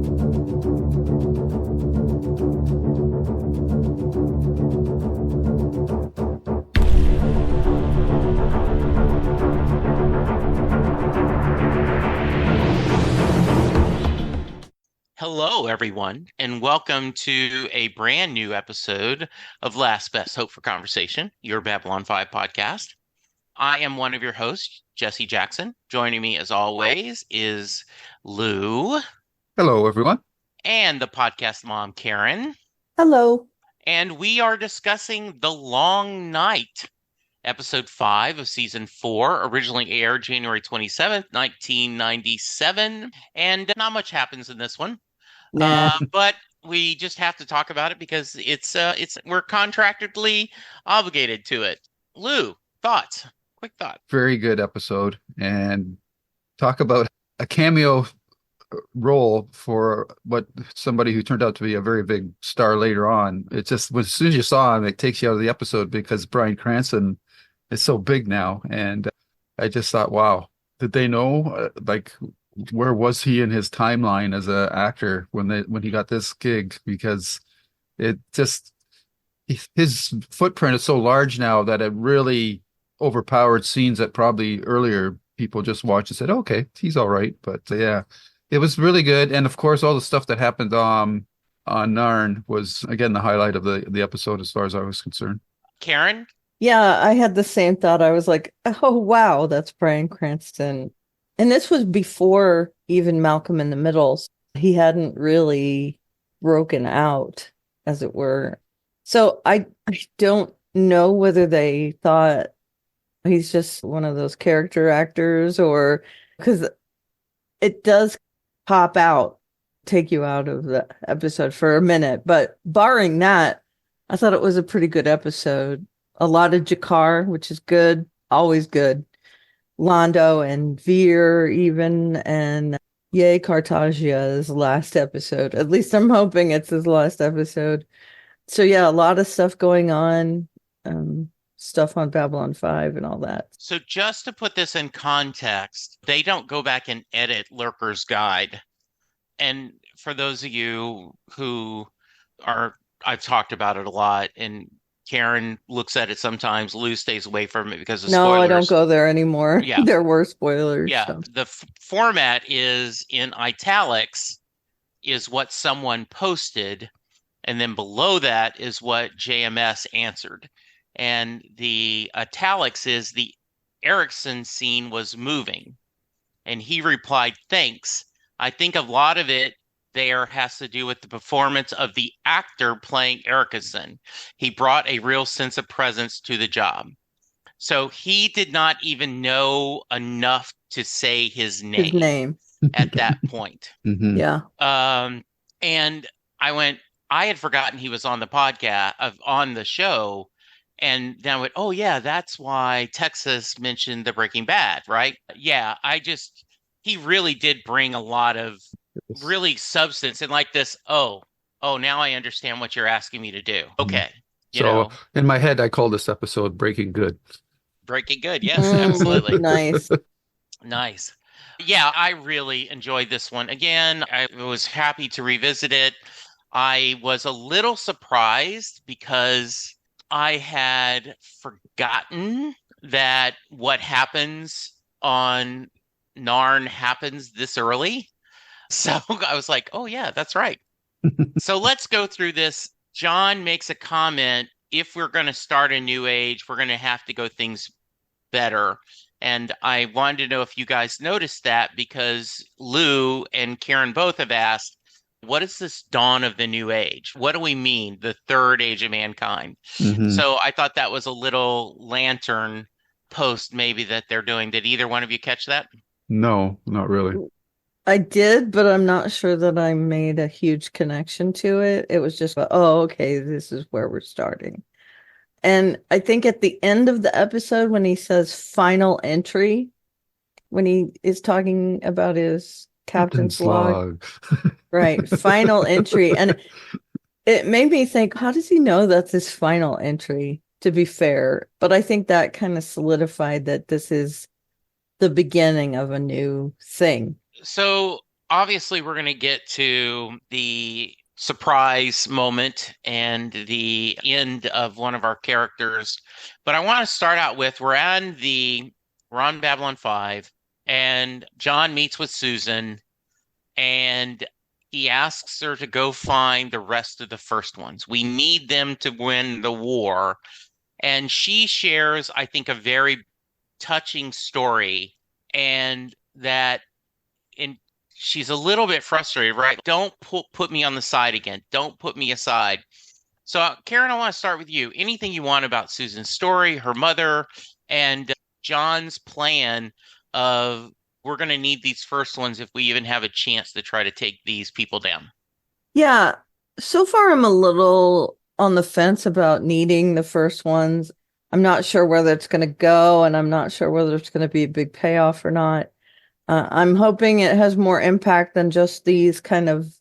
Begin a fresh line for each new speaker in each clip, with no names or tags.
Hello, everyone, and welcome to a brand new episode of Last Best Hope for Conversation, your Babylon 5 podcast. I am one of your hosts, Jesse Jackson. Joining me, as always, is Lou.
Hello, everyone.
And the podcast mom, Karen.
Hello.
And we are discussing The Long Night, episode 5 of season 4, originally aired January 27th, 1997. And not much happens in this one. But we just have to talk about it because we're contractually obligated to it. Lou, thoughts? Quick thought.
Very good episode, and talk about a cameo role for somebody who turned out to be a very big star later on. It just, as soon as you saw him, it takes you out of the episode because Bryan Cranston is so big now, and I just thought, wow, did they know? Where was he in his timeline as an actor when he got this gig? Because his footprint is so large now that it really overpowered scenes that probably earlier people just watched and said, okay, he's all right. But yeah, it was really good. And of course, all the stuff that happened on Narn was, again, the highlight of the episode as far as I was concerned.
Karen?
Yeah, I had the same thought. I was like, oh, wow, that's Bryan Cranston. And this was before even Malcolm in the Middle. He hadn't really broken out, as it were. So I don't know whether they thought he's just one of those character actors, or because it does pop out, take you out of the episode for a minute. But barring that, I thought it was a pretty good episode. A lot of Jakar, which is good, always good. Londo and Vir even, and yay, Cartagia is the last episode. At least I'm hoping it's his last episode. So yeah, a lot of stuff going on, stuff on Babylon 5 and all that.
So just to put this in context, they don't go back and edit Lurker's Guide. And for those of you who I've talked about it a lot, and Karen looks at it sometimes. Lou stays away from it because of spoilers.
No, I don't go there anymore.
Yeah.
There were spoilers.
Yeah.
So.
The format is in italics is what someone posted. And then below that is what JMS answered. And the italics is the Erickson scene was moving. And he replied, thanks. I think a lot of it there has to do with the performance of the actor playing Erickson. He brought a real sense of presence to the job. So he did not even know enough to say his name at that point.
Mm-hmm.
Yeah.
And I had forgotten he was on the podcast on the show. And then I went, oh yeah, that's why Texas mentioned the Breaking Bad, right? Yeah. He really did bring a lot of really substance and like this. Oh, now I understand what you're asking me to do. Okay.
So in my head, I call this episode Breaking Good.
Breaking Good. Yes, absolutely.
Nice.
Yeah, I really enjoyed this one. Again, I was happy to revisit it. I was a little surprised because I had forgotten that what happens on Narn happens this early. So I was like, oh, yeah, that's right. So let's go through this. John makes a comment. If we're going to start a new age, we're going to have to go things better. And I wanted to know if you guys noticed that because Lou and Karen both have asked, what is this dawn of the new age? What do we mean? The third age of mankind. Mm-hmm. So I thought that was a little lantern post maybe that they're doing. Did either one of you catch that?
No, not really.
I did, but I'm not sure that I made a huge connection to it. It was just, oh, okay, this is where we're starting. And I think at the end of the episode, when he says final entry, when he is talking about his captain's log, right, final entry. And it made me think, how does he know that's his final entry, to be fair? But I think that kind of solidified that this is the beginning of a new thing.
So obviously we're going to get to the surprise moment and the end of one of our characters, but I want to start out with we're on Babylon 5, and John meets with Susan, and he asks her to go find the rest of the first ones. We need them to win the war. And she shares, I think, a very touching story, and that in she's a little bit frustrated, right? Don't put me on the side again. Don't put me aside. So, Karen, I want to start with you. Anything you want about Susan's story, her mother, and John's plan of we're going to need these first ones if we even have a chance to try to take these people down.
Yeah, so far I'm a little on the fence about needing the first ones. I'm not sure whether it's going to go, and I'm not sure whether it's going to be a big payoff or not. I'm hoping it has more impact than just these kind of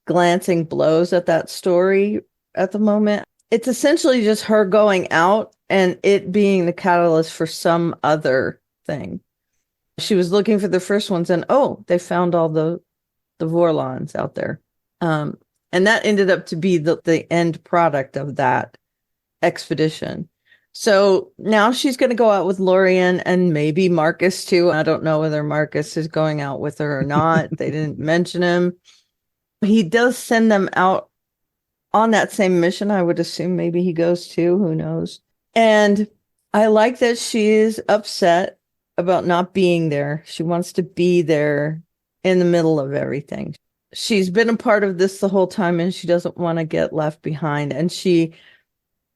glancing blows at that story at the moment. It's essentially just her going out and it being the catalyst for some other thing. She was looking for the first ones, and they found all the Vorlons out there. And that ended up to be the end product of that expedition. So now she's going to go out with Lorien and maybe Marcus too. I don't know whether Marcus is going out with her or not. They didn't mention him. He does send them out on that same mission. I would assume maybe he goes too. Who knows? And I like that she is upset about not being there. She wants to be there in the middle of everything. She's been a part of this the whole time, and she doesn't want to get left behind. And she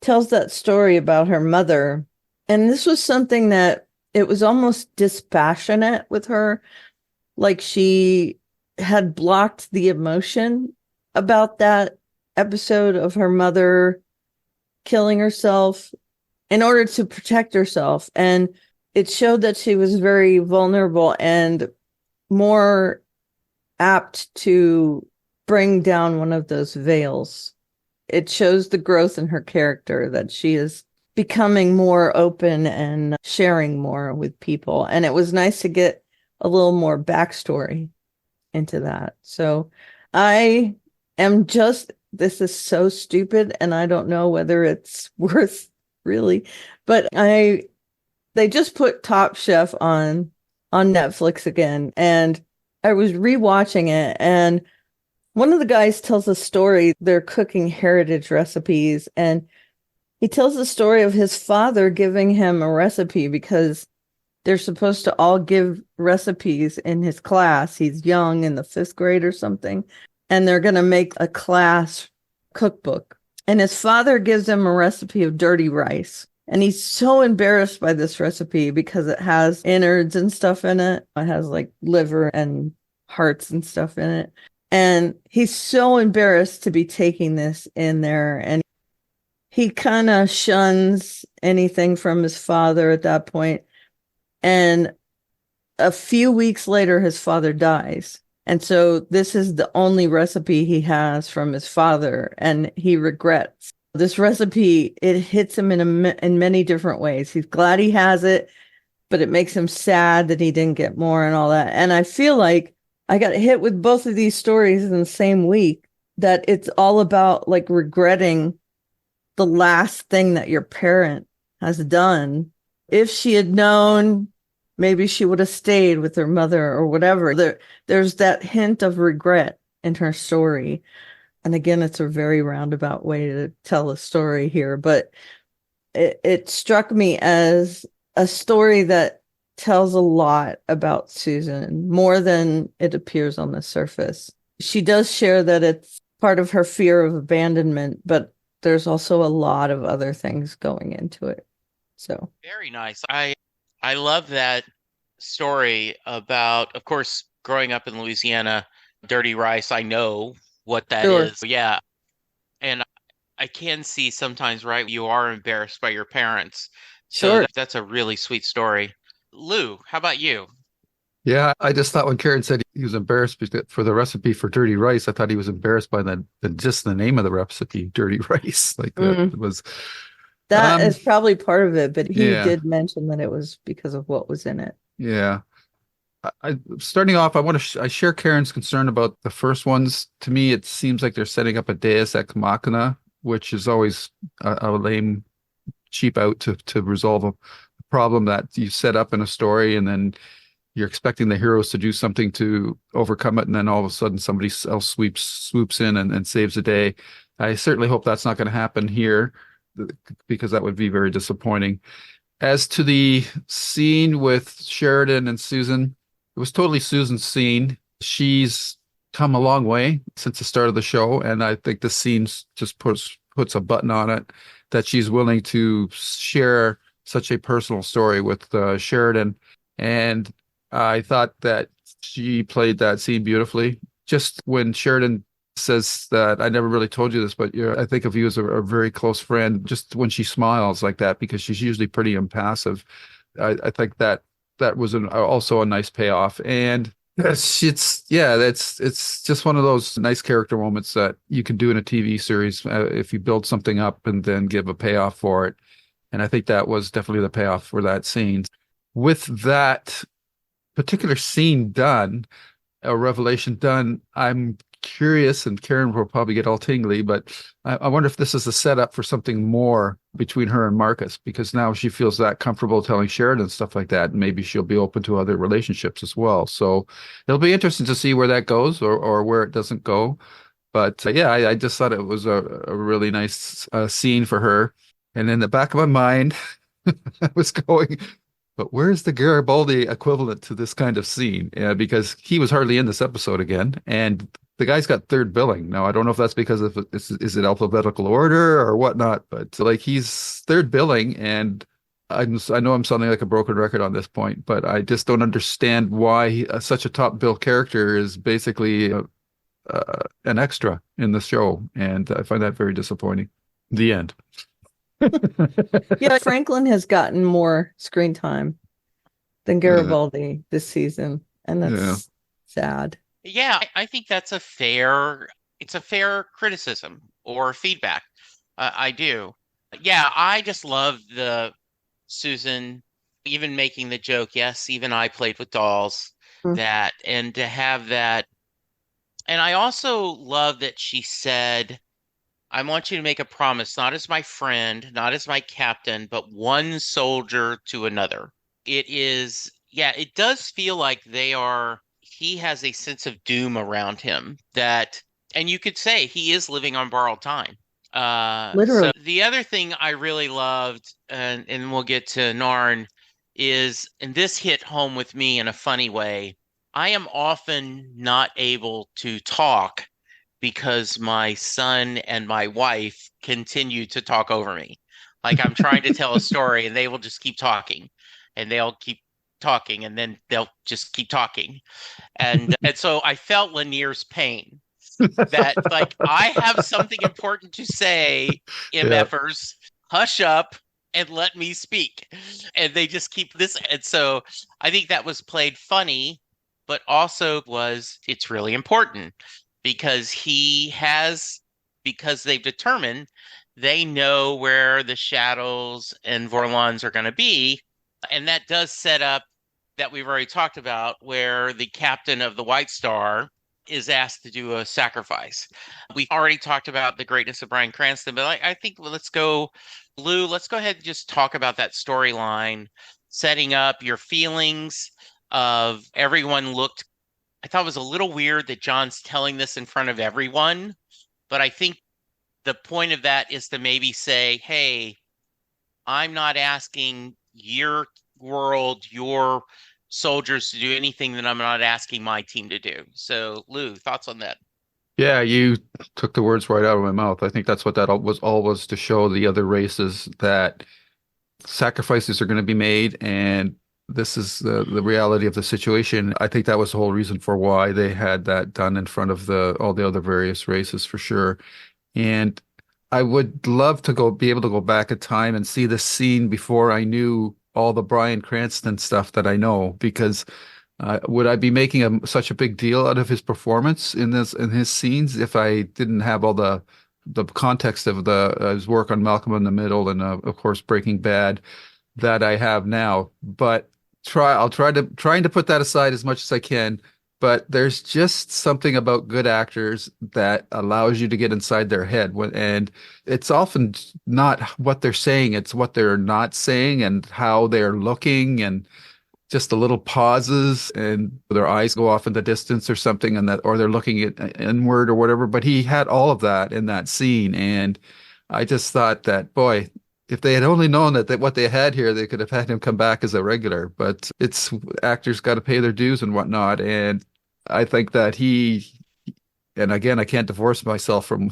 tells that story about her mother. And this was something that it was almost dispassionate with her. Like she had blocked the emotion about that episode of her mother killing herself in order to protect herself. And it showed that she was very vulnerable and more apt to bring down one of those veils. It shows the growth in her character, that she is becoming more open and sharing more with people. And it was nice to get a little more backstory into that. So I am this is so stupid, and I don't know whether it's worth really, but they just put Top Chef on Netflix again, and I was rewatching it, and one of the guys tells a story. They're cooking heritage recipes, and he tells the story of his father giving him a recipe because they're supposed to all give recipes in his class. He's young, in the 5th grade or something, and they're going to make a class cookbook. And his father gives him a recipe of dirty rice. And he's so embarrassed by this recipe because it has innards and stuff in it. It has like liver and hearts and stuff in it. And he's so embarrassed to be taking this in there. And he kind of shuns anything from his father at that point. And a few weeks later, his father dies. And so this is the only recipe he has from his father. And he regrets this recipe. It hits him in many different ways. He's glad he has it, but it makes him sad that he didn't get more and all that. And I feel like I got hit with both of these stories in the same week, that it's all about like regretting the last thing that your parent has done. If she had known, maybe she would have stayed with her mother or whatever. There's that hint of regret in her story. And again, it's a very roundabout way to tell a story here, but it struck me as a story that tells a lot about Susan, more than it appears on the surface. She does share that it's part of her fear of abandonment, but there's also a lot of other things going into it. So
very nice. I love that story about, of course, growing up in Louisiana, dirty rice. I know what that is. Yeah. And I can see sometimes, right, you are embarrassed by your parents. So that's a really sweet story. Lou, how about you?
Yeah, I just thought when Karen said he was embarrassed for the recipe for dirty rice, I thought he was embarrassed by just the name of the recipe, dirty rice. Like that was.
That is probably part of it, but he did mention that it was because of what was in it.
Yeah. Starting off, I share Karen's concern about the first ones. To me, it seems like they're setting up a Deus Ex Machina, which is always a lame cheap out to resolve a problem that you set up in a story, and then you're expecting the heroes to do something to overcome it, and then all of a sudden somebody else swoops in and saves the day. I certainly hope that's not going to happen here, because that would be very disappointing. As to the scene with Sheridan and Susan, it was totally Susan's scene. She's come a long way since the start of the show, and I think the scene just puts a button on it, that she's willing to share such a personal story with Sheridan. And I thought that she played that scene beautifully. Just when Sheridan says that, I never really told you this, but I think of you as a very close friend, just when she smiles like that, because she's usually pretty impassive. I think that was also a nice payoff. And it's just one of those nice character moments that you can do in a TV series, if you build something up and then give a payoff for it. And I think that was definitely the payoff for that scene. With that particular scene done, a revelation done, I'm curious, and Karen will probably get all tingly, but I wonder if this is a setup for something more between her and Marcus, because now she feels that comfortable telling Sheridan stuff like that, and maybe she'll be open to other relationships as well. So it'll be interesting to see where that goes, or where it doesn't go. But yeah, I just thought it was a really nice scene for her. And in the back of my mind, I was going, but where's the Garibaldi equivalent to this kind of scene? Because he was hardly in this episode again, and the guy's got third billing. Now, I don't know if that's because of is it alphabetical order or whatnot, but like he's third billing, and I know I'm sounding like a broken record on this point, but I just don't understand why such a top bill character is basically an extra in the show, and I find that very disappointing. The end.
Yeah, Franklin has gotten more screen time than Garibaldi this season, and that's sad.
Yeah, I think that's it's a fair criticism or feedback. I do. Yeah, I just love the Susan even making the joke, yes, even I played with dolls, that, and to have that. And I also love that she said, I want you to make a promise, not as my friend, not as my captain, but one soldier to another. It does feel like he has a sense of doom around him and you could say he is living on borrowed time.
Literally.
So the other thing I really loved, and we'll get to Narn, is, and this hit home with me in a funny way, I am often not able to talk because my son and my wife continue to talk over me. Like I'm trying to tell a story and they will just keep talking, and they'll keep talking, and then they'll just keep talking. And so I felt Lanier's pain, that like I have something important to say, MFers, hush up and let me speak. And they just keep this. And so I think that was played funny, but also it's really important, because because they've determined they know where the Shadows and Vorlons are going to be. And that does set up that we've already talked about, where the captain of the White Star is asked to do a sacrifice. We've already talked about the greatness of Bryan Cranston, but I think let's go ahead and just talk about that storyline, setting up your feelings of everyone looked. I thought it was a little weird that John's telling this in front of everyone, but I think the point of that is to maybe say, hey, I'm not asking your world, your soldiers to do anything that I'm not asking my team to do. So, Lou, thoughts on that?
Yeah, you took the words right out of my mouth. I think that's what that was to show the other races that sacrifices are going to be made, and this is the reality of the situation. I think that was the whole reason for why they had that done in front of all the other various races, for sure. And I would love to be able to go back in time and see the scene before I knew all the Bryan Cranston stuff that I know, because would I be making such a big deal out of his performance in his scenes if I didn't have all the context of his work on Malcolm in the Middle and of course Breaking Bad that I have now? But trying to put that aside as much as I can, but there's just something about good actors that allows you to get inside their head and it's often not what they're saying, it's what they're not saying and how they're looking and just the little pauses and their eyes go off in the distance or something and that or they're looking at inward or whatever. But he had all of that in that scene. And I just thought that, boy, if they had only known that what they had here, they could have had him come back as a regular. But it's actors got to pay their dues and whatnot. And I think that and again, I can't divorce myself from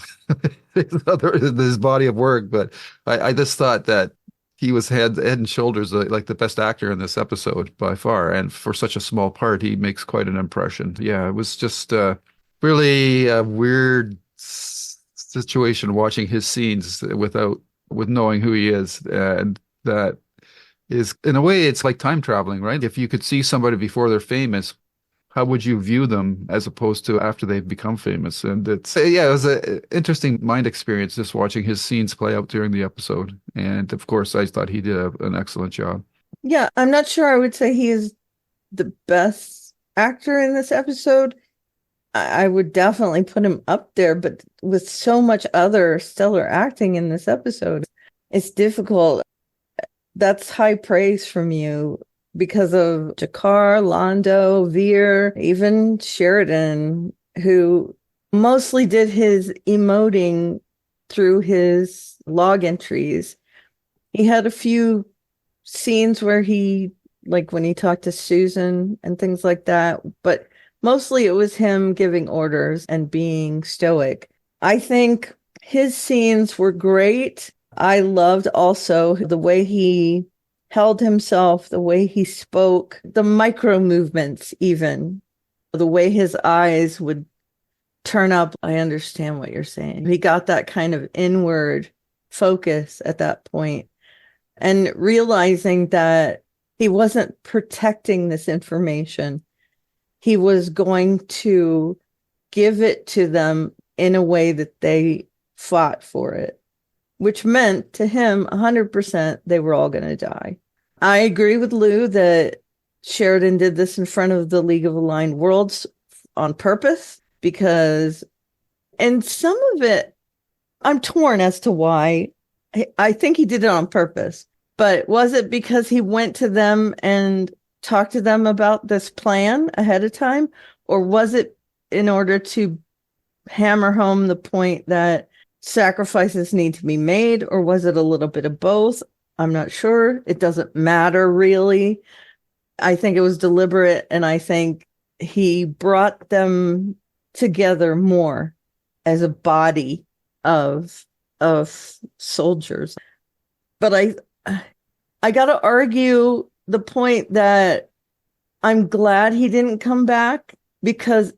his body of work, but I just thought that he was head and shoulders like the best actor in this episode by far. And for such a small part, he makes quite an impression. Yeah, it was just really a weird situation watching his scenes with knowing who he is. And that is, in a way, it's like time traveling, right? If you could see somebody before they're famous, how would you view them as opposed to after they've become famous? And yeah, it was an interesting mind experience just watching his scenes play out during the episode. And of course, I thought he did an excellent job.
Yeah, I'm not sure I would say he is the best actor in this episode. I would definitely put him up there, but with so much other stellar acting in this episode, it's difficult. That's high praise from you because of Jakar, Londo, Vir, even Sheridan, who mostly did his emoting through his log entries. He had a few scenes where like when he talked to Susan and things like that, but mostly it was him giving orders and being stoic. I think his scenes were great. I loved also the way he held himself, the way he spoke, the micro movements, even the way his eyes would turn up. I understand what you're saying. He got that kind of inward focus at that point and realizing that he wasn't protecting this information. He was going to give it to them in a way that they fought for it, which meant to him 100% they were all going to die. I agree with Lou that Sheridan did this in front of the League of Aligned Worlds on purpose and some of it, I'm torn as to why. I think he did it on purpose, but was it because he went to them and talked to them about this plan ahead of time? Or was it in order to hammer home the point that sacrifices need to be made? Or was it a little bit of both? I'm not sure. It doesn't matter really. I think it was deliberate, and I think he brought them together more as a body of soldiers. But I got to argue the point that I'm glad he didn't come back, because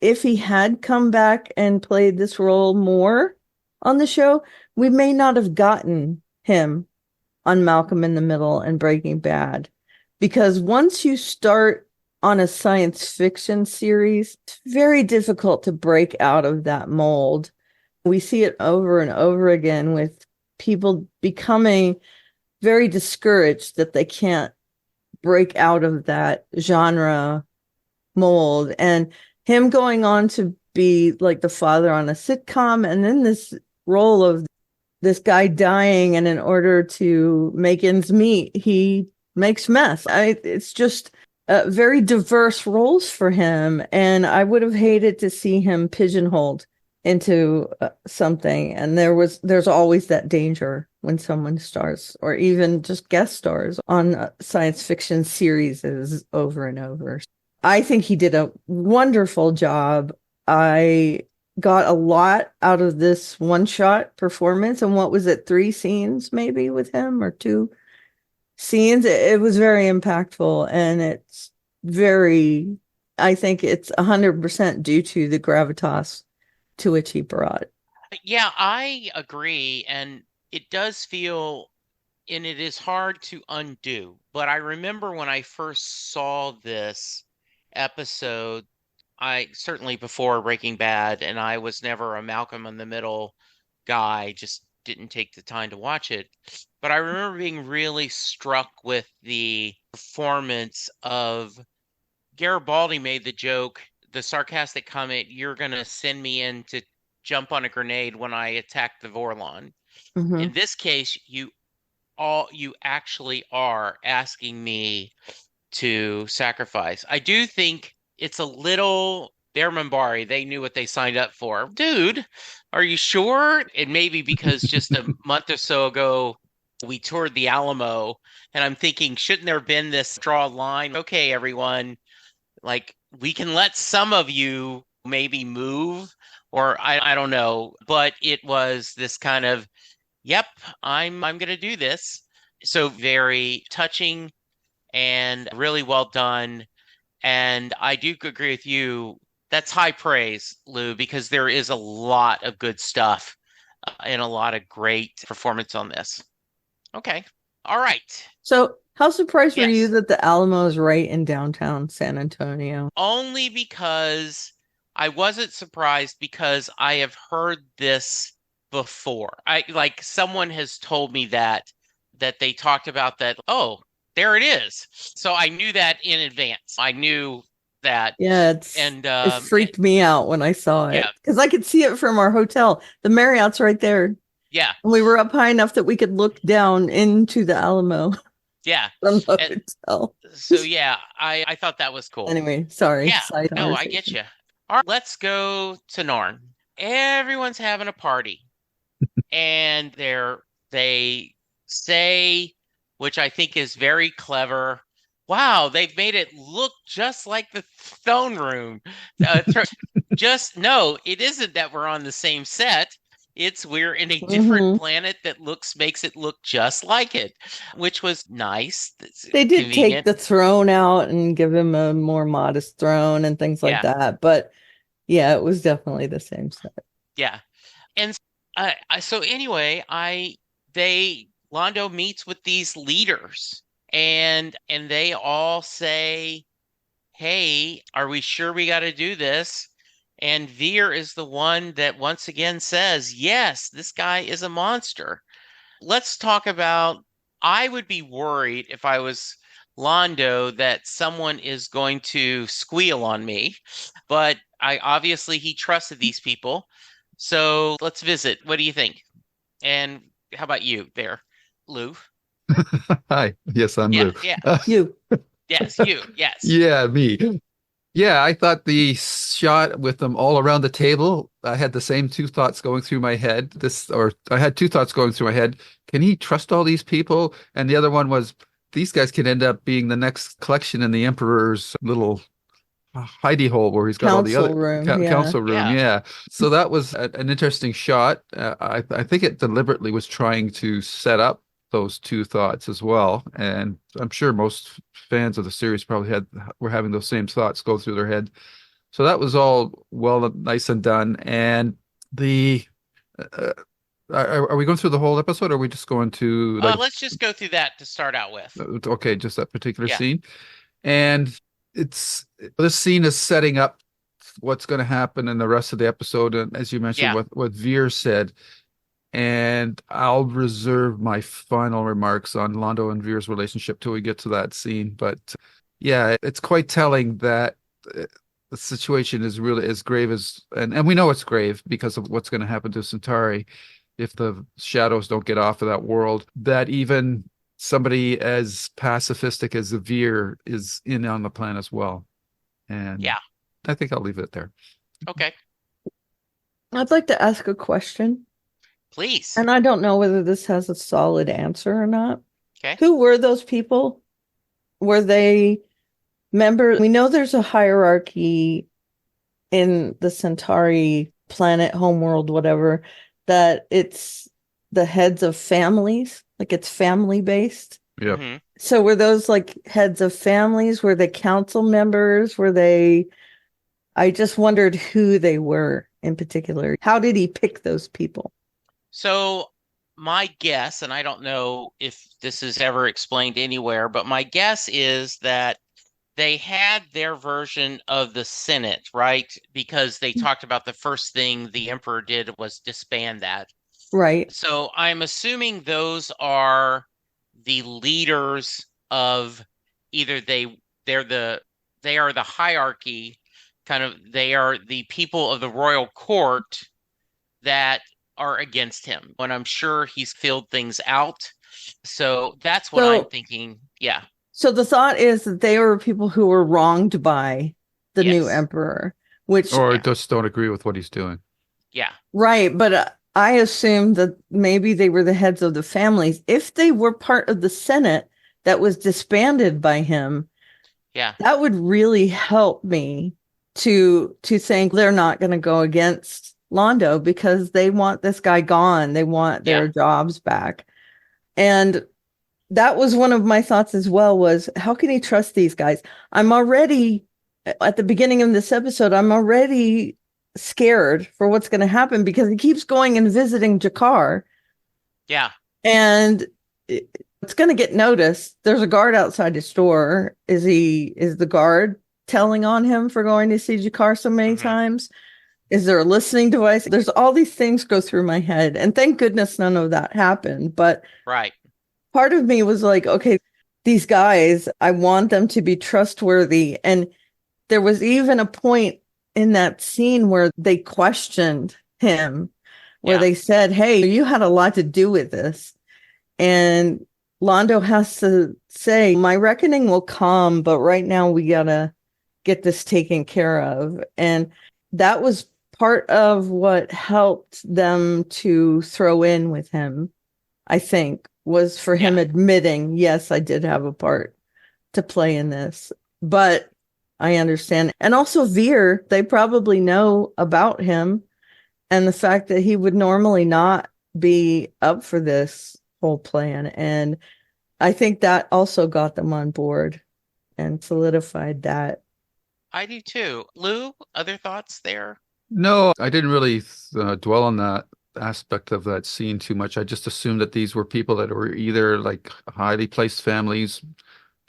if he had come back and played this role more on the show, we may not have gotten him on Malcolm in the Middle and Breaking Bad. Because once you start on a science fiction series, it's very difficult to break out of that mold. We see it over and over again with people becoming very discouraged that they can't break out of that genre mold. And him going on to be like the father on a sitcom, and then this role of this guy dying, and in order to make ends meet, he makes mess. It's just very diverse roles for him. And I would have hated to see him pigeonholed into something. And there's always that danger when someone stars or even just guest stars on science fiction series over and over. I think he did a wonderful job. I got a lot out of this one-shot performance. And what was it, 3 scenes maybe with him, or 2 scenes? It was very impactful, and I think it's 100% due to the gravitas to which he brought.
Yeah, I agree. And it does feel, and it is hard to undo. But I remember when I first saw this episode, I certainly before Breaking Bad, and I was never a Malcolm in the Middle guy, just didn't take the time to watch it. But I remember being really struck with the performance of Garibaldi made the joke, the sarcastic comment, "You're going to send me in to jump on a grenade when I attack the Vorlon."
Mm-hmm.
In this case, you actually are asking me to sacrifice. I do think it's a little Minbari. They knew what they signed up for. Dude, are you sure? And maybe because just a month or so ago, we toured the Alamo, and I'm thinking, shouldn't there have been this draw line? Okay, everyone, like we can let some of you maybe move, or I don't know. But it was this kind of, yep, I'm going to do this. So very touching and really well done. And I do agree with you. That's high praise, Lou, because there is a lot of good stuff and a lot of great performance on this. Okay. All right.
So how surprised were you
Yes.
that the Alamo is right in downtown San Antonio?
Only because I wasn't surprised because I have heard this before. Like someone has told me that they talked about that. Oh, there it is. So I knew that in advance. I knew that.
Yeah,
And
it freaked me out when I saw it
yeah,
because I could see it from our hotel. The Marriott's right there.
yeah,
And we were up high enough that we could look down into the Alamo
yeah.
from the
And
hotel.
so yeah, I thought that was cool.
Anyway, sorry.
Yeah,
Side
no, I get
conversation.
you. All right, let's go to Narn. Everyone's having a party, and they say, which I think is very clever. Wow, they've made it look just like the throne room. Just no, it isn't that we're on the same set. It's we're in a different planet that makes it look just like it, which was nice. It's
They did take
convenient.
the throne out and give him a more modest throne and things like
Yeah.
that. But yeah, it was definitely the same set.
Yeah. And so anyway, Londo meets with these leaders and they all say, "Hey, are we sure we got to do this?" And Vir is the one that once again says, "Yes, this guy is a monster." Let's talk about, I would be worried if I was Londo that someone is going to squeal on me, but obviously he trusted these people. So let's visit. What do you think? And how about you there, Lou?
Hi. Yes, I'm
Yeah,
Lou.
yeah.
You.
Yes, you. Yes.
Yeah, me. Yeah, I thought the shot with them all around the table, I had the same two thoughts going through my head. I had two thoughts going through my head. Can he trust all these people? And the other one was, these guys could end up being the next collection in the Emperor's little hidey hole where he's got all the
Council
other
room, yeah.
council room.
Yeah.
Yeah. So that was an interesting shot. I think it deliberately was trying to set up those two thoughts as well. And I'm sure most fans of the series probably were having those same thoughts go through their head. So that was all well, nice and done. And are we going through the whole episode, or are we just going to
Let's just go through that to start out with.
Okay, just that particular
Yeah.
scene. And this scene is setting up what's going to happen in the rest of the episode. And as you mentioned,
Yeah.
what Vir said, and I'll reserve my final remarks on Londo and Vir's relationship till we get to that scene. But yeah, it's quite telling that the situation is really as grave as, and we know it's grave because of what's going to happen to Centauri if the shadows don't get off of that world, that even somebody as pacifistic as Vir is in on the plan as well. And
Yeah.
I think I'll leave it there.
Okay.
I'd like to ask a question.
Please.
And I don't know whether this has a solid answer or not.
Okay.
Who were those people? Were they members? We know there's a hierarchy in the Centauri planet, homeworld, whatever, that it's the heads of families, like it's family based.
Yeah.
Mhm.
So were those like heads of families? Were they council members? I just wondered who they were in particular. How did he pick those people?
So my guess, and I don't know if this is ever explained anywhere, but my guess is that they had their version of the Senate, right? Because they talked about the first thing the Emperor did was disband that.
Right.
So I'm assuming those are the leaders of either they're the they are the hierarchy, kind of they are the people of the royal court that are against him. And I'm sure he's filled things out. So that's what I'm
So,
thinking. Yeah.
so the thought is that they were people who were wronged by the new
Yes.
emperor, which,
Or
Yeah.
just don't agree with what he's doing.
Yeah.
right, but I assumed that maybe they were the heads of the families. If they were part of the Senate that was disbanded by him,
Yeah.
that would really help me to think they're not going to go against Londo because they want this guy gone. They want
Yeah.
their jobs back. And that was one of my thoughts as well, was how can he trust these guys? I'm already at the beginning of this episode, I'm already scared for what's going to happen because he keeps going and visiting Jakar,
Yeah.
and it's going to get noticed. There's a guard outside his store. Is the guard telling on him for going to see Jakar so many
Mhm.
times? Is there a listening device? There's all these things go through my head, and thank goodness none of that happened. But
Right.
part of me was like, okay, these guys, I want them to be trustworthy. And there was even a point in that scene where they questioned him, where
Yeah.
they said, hey, you had a lot to do with this. And Londo has to say, my reckoning will come, but right now we gotta get this taken care of. And that was part of what helped them to throw in with him, I think, was for him
Yeah.
admitting, yes, I did have a part to play in this. But I understand. And also Vir, they probably know about him and the fact that he would normally not be up for this whole plan. And I think that also got them on board and solidified that.
I do too. Lou, other thoughts there?
No, I didn't really dwell on that aspect of that scene too much. I just assumed that these were people that were either like highly placed families,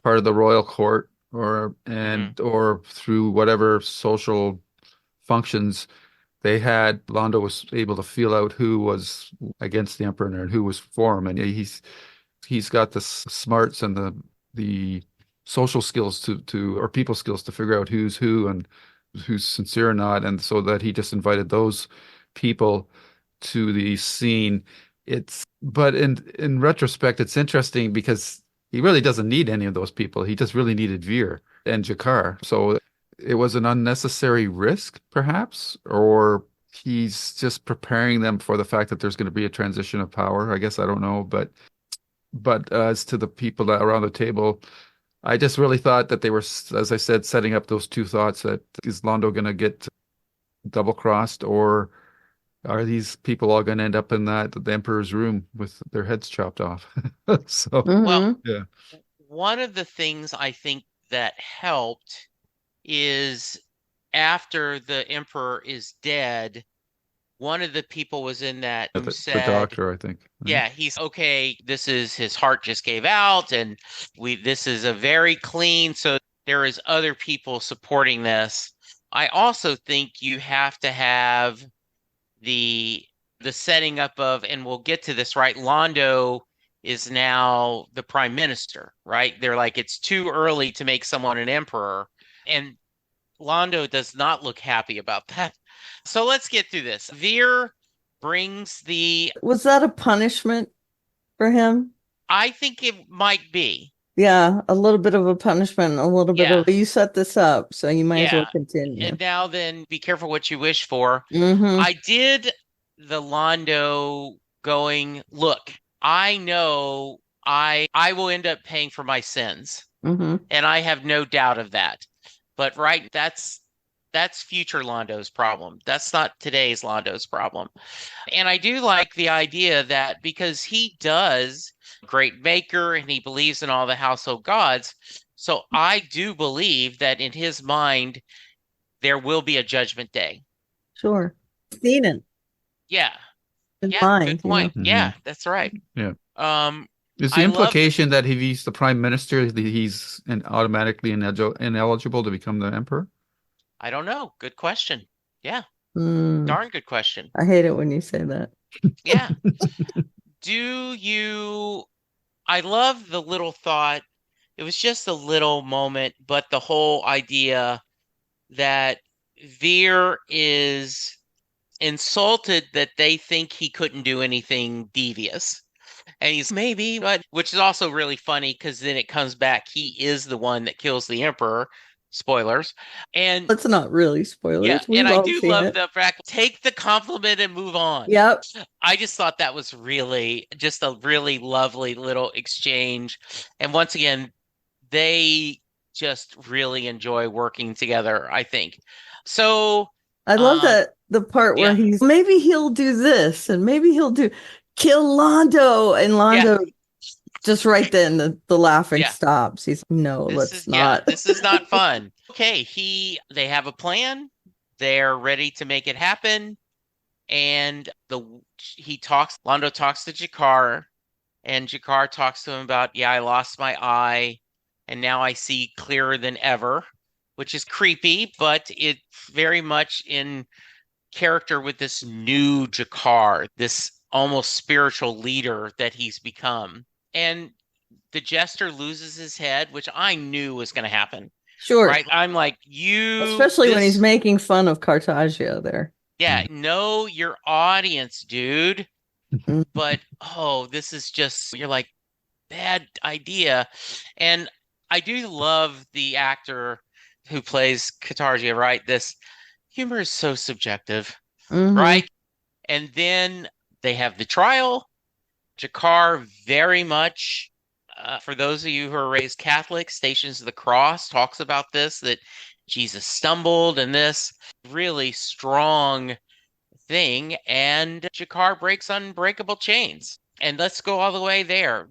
part of the royal court,
Hmm.
or through whatever social functions they had. Londo was able to feel out who was against the emperor and who was for him, and he's got the smarts and the social skills to or people skills to figure out who's who and who's sincere or not, and so that he just invited those people to the scene. But in retrospect, it's interesting because he really doesn't need any of those people. He just really needed Vir and Jakar. So it was an unnecessary risk, perhaps, or he's just preparing them for the fact that there's going to be a transition of power. I guess I don't know, but as to the people that around the table, I just really thought that they were, as I said, setting up those two thoughts that is Londo going to get double crossed, or are these people all going to end up in the Emperor's room with their heads chopped off? So,
Well,
Mm-hmm.
yeah.
one of the things I think that helped is after the emperor is dead, one of the people was in that room
The
said,
doctor, I think, right?
yeah, he's okay. This is his heart just gave out, and this is a very clean. So there is other people supporting this. I also think you have to have the the setting up of, and we'll get to this, right? Londo is now the prime minister, right? They're like, it's too early to make someone an emperor. And Londo does not look happy about that. So let's get through this. Vir brings the,
Was that a punishment for him?
I think it might be.
Yeah, a little bit of a punishment, a little bit
Yeah.
of you set this up, so you might as well
Yeah.
continue.
And now then be careful what you wish for.
Mm-hmm.
I did the Londo going, look, I know I will end up paying for my sins.
Mm-hmm.
And I have no doubt of that. But right, that's future Londo's problem. That's not today's Londo's problem. And I do like the idea that because he does great maker and he believes in all the household gods, so I do believe that in his mind there will be a judgment day.
Sure. Seen it
Yeah.
in
Yeah, good
mind,
point.
Mhm.
Yeah, that's right.
Yeah.
Um,
Is the
I love
implication that if he's the prime minister, that he's automatically ineligible to become the emperor?
I don't know. Good question. Yeah,
Mm,
darn good question.
I hate it when you say that.
Yeah. Do you I love the little thought. It was just a little moment, but the whole idea that Vir is insulted that they think he couldn't do anything devious. And he's maybe, but which is also really funny because then it comes back. He is the one that kills the Emperor. Spoilers. And
That's not really
yeah,
spoilers.
and
We've
I
all
do
seen
love
it.
the fact take the compliment and move on.
Yep.
I just thought that was really just a really lovely little exchange. And once again, they just really enjoy working together, I think. So,
I love
um,
that the part where
yeah,
he's maybe he'll do this and maybe he'll do kill Londo, and
yeah,
Londo just right then the laughing
yeah.
stops. He's no, let's not.
This is not fun. Okay, they have a plan. They're ready to make it happen. And Londo talks to Jakar, and Jakar talks to him about, yeah, I lost my eye, and now I see clearer than ever, which is creepy, but it's very much in character with this new Jakar, this almost spiritual leader that he's become. And the jester loses his head, which I knew was going to happen.
Sure.
Right? I'm like,
Especially when he's making fun of Cartagia there.
yeah, know your audience, dude.
Mhm.
But oh, this is just, you're like, bad idea. And I do love the actor who plays Cartagia, right? This humor is so subjective, right? And then they have the trial. Jakar very much, for those of you who are raised Catholic, Stations of the Cross talks about this, that Jesus stumbled and this really strong thing. And Jakar breaks unbreakable chains. And let's go all the way there.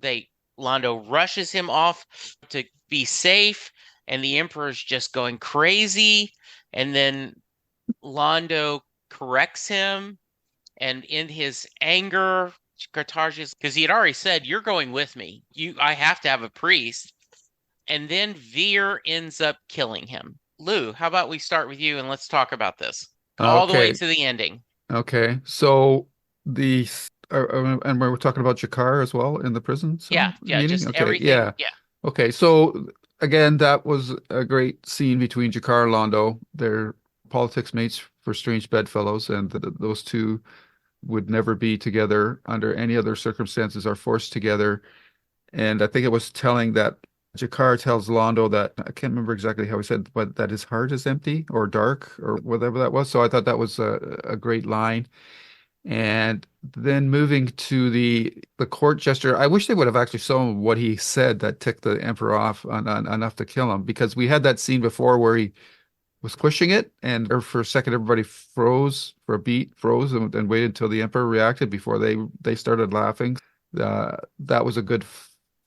Londo rushes him off to be safe, and the Emperor's just going crazy. And then Londo corrects him, and in his anger, Cartagius, because he had already said, "You're going with me. I have to have a priest." And then Vir ends up killing him. Lou, how about we start with you and let's talk about this all the way
Okay.
to the ending.
Okay. So the and we're talking about Jakar as well in the prison
Yeah,
cell
yeah,
meeting.
just
Okay.
everything.
Yeah.
Yeah,
Okay. So again, that was a great scene between Jakar and Londo. They're politics mates for strange bedfellows, and those two would never be together under any other circumstances, are forced together. And I think it was telling that Jakar tells Londo that I can't remember exactly how he said, but that his heart is empty or dark or whatever that was. So I thought that was a great line. And then moving to the court gesture, I wish they would have actually shown what he said that ticked the emperor off enough to kill him, because we had that scene before where he was pushing it, and for a second everybody froze for a beat, froze and waited until the emperor reacted before they started laughing. That was a good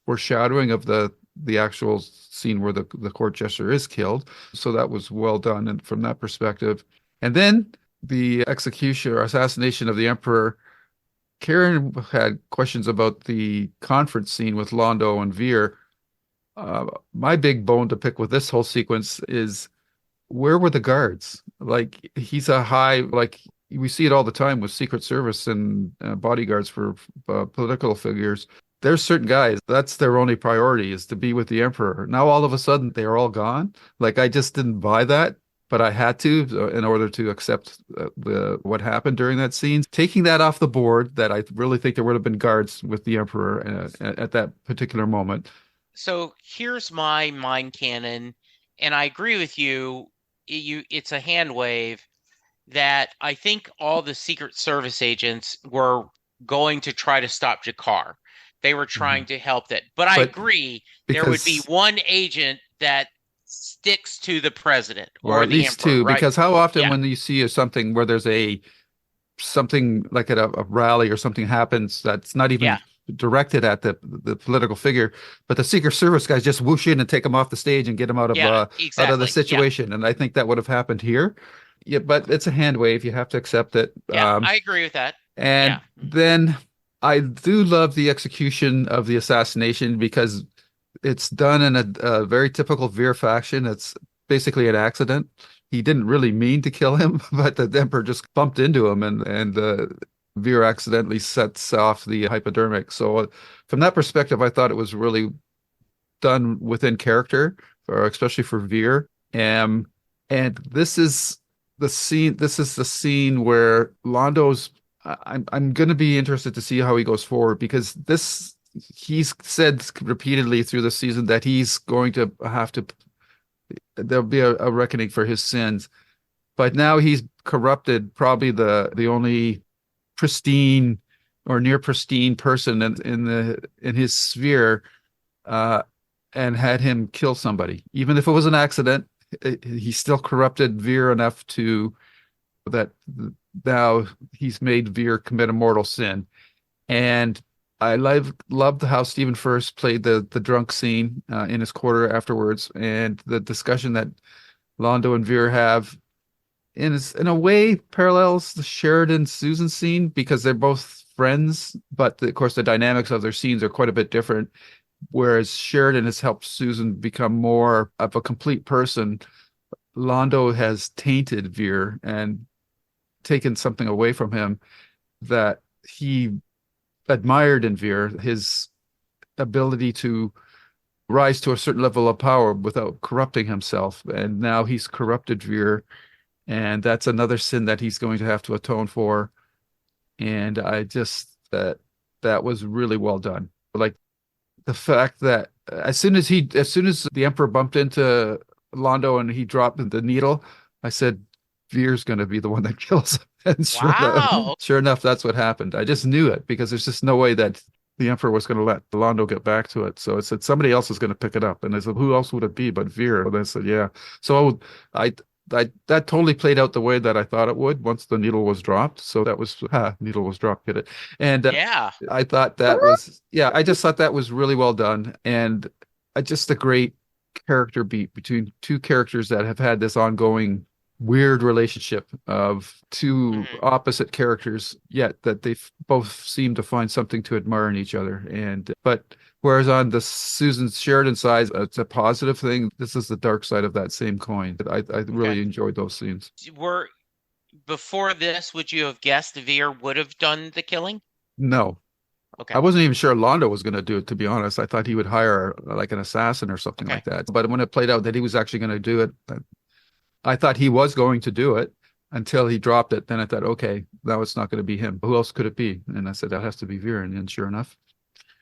foreshadowing of the actual scene where the court jester is killed. So that was well done, and from that perspective. And then the execution or assassination of the emperor. Karen had questions about the conference scene with Londo and Vir. My big bone to pick with this whole sequence is, where were the guards? Like, he's a high, like we see it all the time with Secret Service and bodyguards for political figures. There's certain guys, that's their only priority, is to be with the emperor. Now all of a sudden they're all gone. Like, I just didn't buy that, but I had to in order to accept the what happened during that scene. Taking that off the board, that I really think there would have been guards with the emperor at that particular moment.
So here's my mind canon, and I agree with you. It's a hand wave that I think all the Secret Service agents were going to try to stop Jakar. They were trying to help that. But I agree, there would be one agent that sticks to the president or
at
the
least
emperor,
two,
right?
because how often
Yeah.
when you see something where there's something like at a rally or something happens that's not even
Yeah.
directed at the political figure, but the Secret Service guys just whoosh in and take him off the stage and get him out of
Yeah,
out of the
exactly. Yeah.
situation. And I think that would have happened here. Yeah, but it's a hand wave. You have to accept it.
Yeah, I agree with that.
And
Yeah.
then I do love the execution of the assassination, because it's done in a very typical Vir fashion. It's basically an accident. He didn't really mean to kill him, but the emperor just bumped into him, and Vir accidentally sets off the hypodermic. So from that perspective, I thought it was really done within character, especially for Vir. And this is the scene. This is the scene where Londo's. I'm going to be interested to see how he goes forward, because he's said repeatedly through the season that he's going to have to. There'll be a reckoning for his sins, but now he's corrupted probably the only pristine or near pristine person in his sphere, and had him kill somebody, even if it was an accident. He still corrupted Vir enough to that now he's made Vir commit a mortal sin. And I loved how Stephen First played the drunk scene in his quarter afterwards, and the discussion that Londo and Vir have in a way parallels the Sheridan Susan scene, because they're both friends, but of course the dynamics of their scenes are quite a bit different. Whereas Sheridan has helped Susan become more of a complete person, Londo has tainted Vir and taken something away from him that he admired in Vir, his ability to rise to a certain level of power without corrupting himself. And now he's corrupted Vir, and that's another sin that he's going to have to atone for. And I just that was really well done. Like the fact that as soon as the Emperor bumped into Londo and he dropped the needle, I said, Vir's going to be the one that kills him. And
Wow.
sure enough, that's what happened. I just knew it, because there's just no way that the Emperor was going to let Londo get back to it. So I said, somebody else is going to pick it up. And I said, who else would it be but Vir? And I said, yeah. So I that totally played out the way that I thought it would once the needle was dropped. So that was needle was dropped, get it? And
Yeah.
I thought that was I just thought that was really well done, and just a great character beat between two characters that have had this ongoing weird relationship of two opposite characters, yet that they both seem to find something to admire in each other. And but whereas on the Susan Sheridan side, it's a positive thing. This is the dark side of that same coin. I really enjoyed those scenes.
Before this, would you have guessed Vir would have done the killing?
No.
Okay.
I wasn't even sure Londo was going to do it, to be honest. I thought he would hire like an assassin or something like that. But when it played out that he was actually going to do it, I thought he was going to do it until he dropped it. Then I thought, okay, now it's not going to be him. Who else could it be? And I said, that has to be Vir. And sure enough,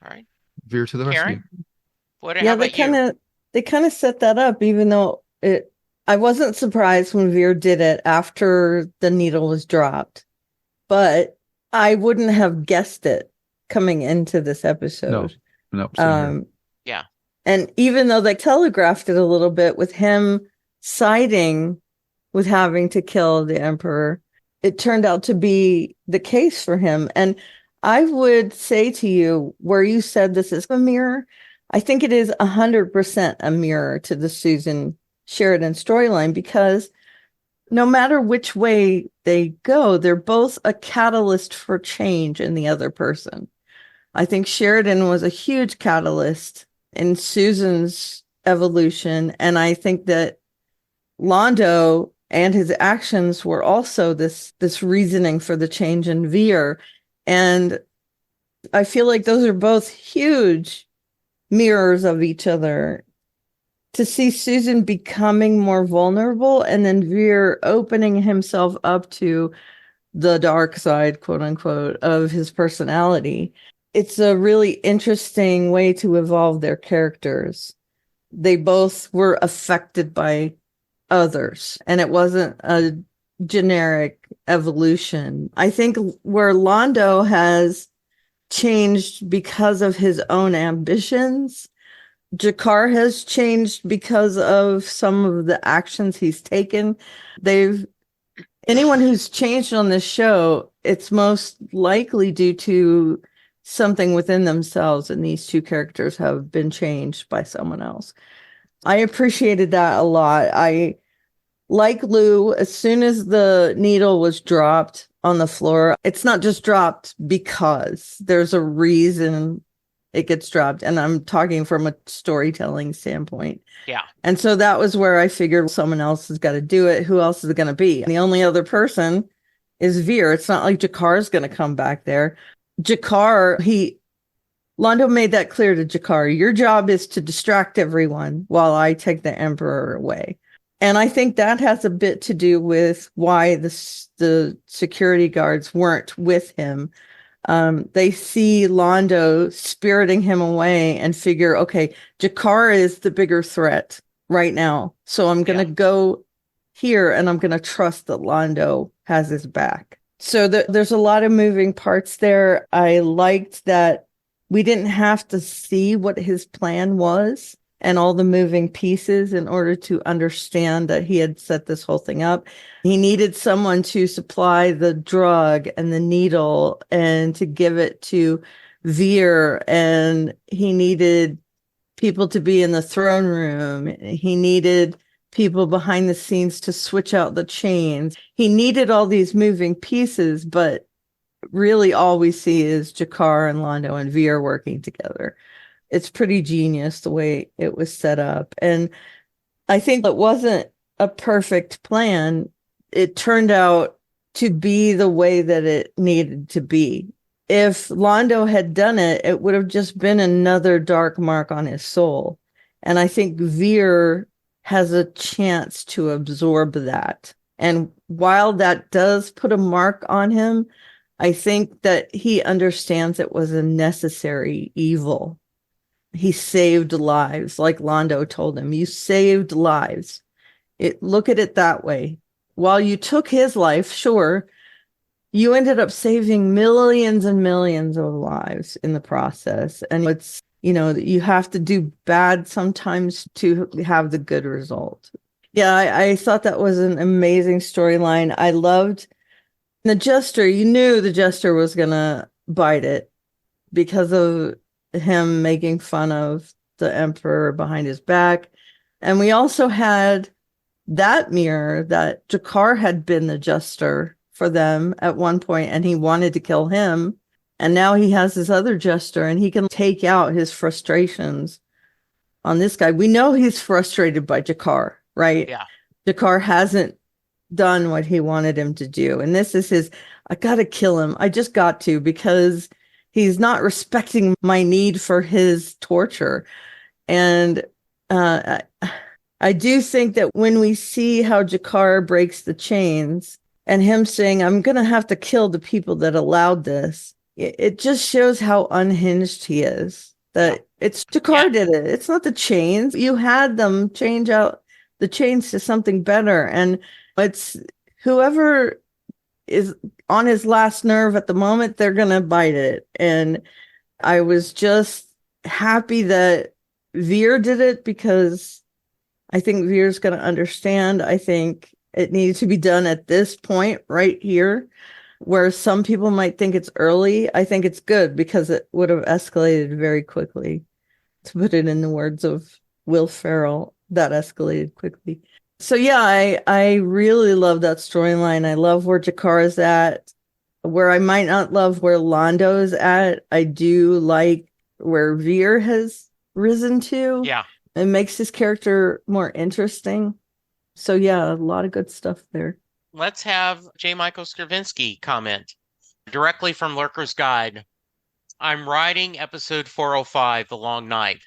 all right,
Vir to the rescue.
They kind of set that up, even though I wasn't surprised when Vir did it after the needle was dropped, but I wouldn't have guessed it coming into this episode.
No.
Yeah.
And even though they telegraphed it a little bit with him siding with having to kill the Emperor, it turned out to be the case for him. And I would say to you, where you said this is a mirror, I think it is 100% a mirror to the Susan Sheridan storyline, because no matter which way they go, they're both a catalyst for change in the other person. I think Sheridan was a huge catalyst in Susan's evolution, and I think that Londo and his actions were also this reasoning for the change in Vir. And I feel like those are both huge mirrors of each other. To see Susan becoming more vulnerable and then Vir opening himself up to the dark side, quote unquote, of his personality. It's a really interesting way to evolve their characters. They both were affected by others, and it wasn't a generic evolution. I think where Londo has changed because of his own ambitions, Jakar has changed because of some of the actions he's taken. Anyone who's changed on this show, it's most likely due to something within themselves, and these two characters have been changed by someone else. I appreciated that a lot. Like Lou, as soon as the needle was dropped on the floor, it's not just dropped because there's a reason it gets dropped. And I'm talking from a storytelling standpoint.
Yeah.
And so that was where I figured someone else has got to do it. Who else is it going to be? And the only other person is Vir. It's not like Jakar's going to come back there. Londo made that clear to Jakar. Your job is to distract everyone while I take the Emperor away. And I think that has a bit to do with why the security guards weren't with him. They see Londo spiriting him away and figure, okay, Jakar is the bigger threat right now. So I'm going to go here and I'm going to trust that Londo has his back. So there's a lot of moving parts there. I liked that we didn't have to see what his plan was and all the moving pieces in order to understand that he had set this whole thing up. He needed someone to supply the drug and the needle and to give it to Vir, and he needed people to be in the throne room. He needed people behind the scenes to switch out the chains. He needed all these moving pieces, but really all we see is Jakar and Londo and Vir working together. It's pretty genius the way it was set up. And I think it wasn't a perfect plan. It turned out to be the way that it needed to be. If Londo had done it, it would have just been another dark mark on his soul. And I think Vir has a chance to absorb that. And while that does put a mark on him, I think that he understands it was a necessary evil. He saved lives, like Londo told him. You saved lives. Look at it that way. While you took his life, sure, you ended up saving millions and millions of lives in the process. And it's, you have to do bad sometimes to have the good result. Yeah, I thought that was an amazing storyline. I loved the Jester. You knew the Jester was going to bite it because of him making fun of the Emperor behind his back. And we also had that mirror that Jakar had been the Jester for them at one point, and he wanted to kill him. And now he has this other Jester, and he can take out his frustrations on this guy. We know he's frustrated by Jakar, right?
Yeah.
Jakar hasn't done what he wanted him to do. And this is I got to kill him. I just got to, because he's not respecting my need for his torture. And I do think that when we see how Jakar breaks the chains and him saying, I'm going to have to kill the people that allowed this, it just shows how unhinged he is. That it's Jakar did it. It's not the chains. You had them change out the chains to something better. And it's whoever is on his last nerve at the moment, they're going to bite it. And I was just happy that Vir did it, because I think Vir's going to understand. I think it needs to be done at this point right here, where some people might think it's early. I think it's good, because it would have escalated very quickly. To put it in the words of Will Ferrell, that escalated quickly. So yeah, I really love that storyline. I love where Jakar is at. Where I might not love where Londo is at, I do like where Vir has risen to.
Yeah.
It makes his character more interesting. So yeah, a lot of good stuff there.
Let's have J. Michael Stravinsky comment directly from Lurker's Guide. I'm writing episode 405, The Long Night,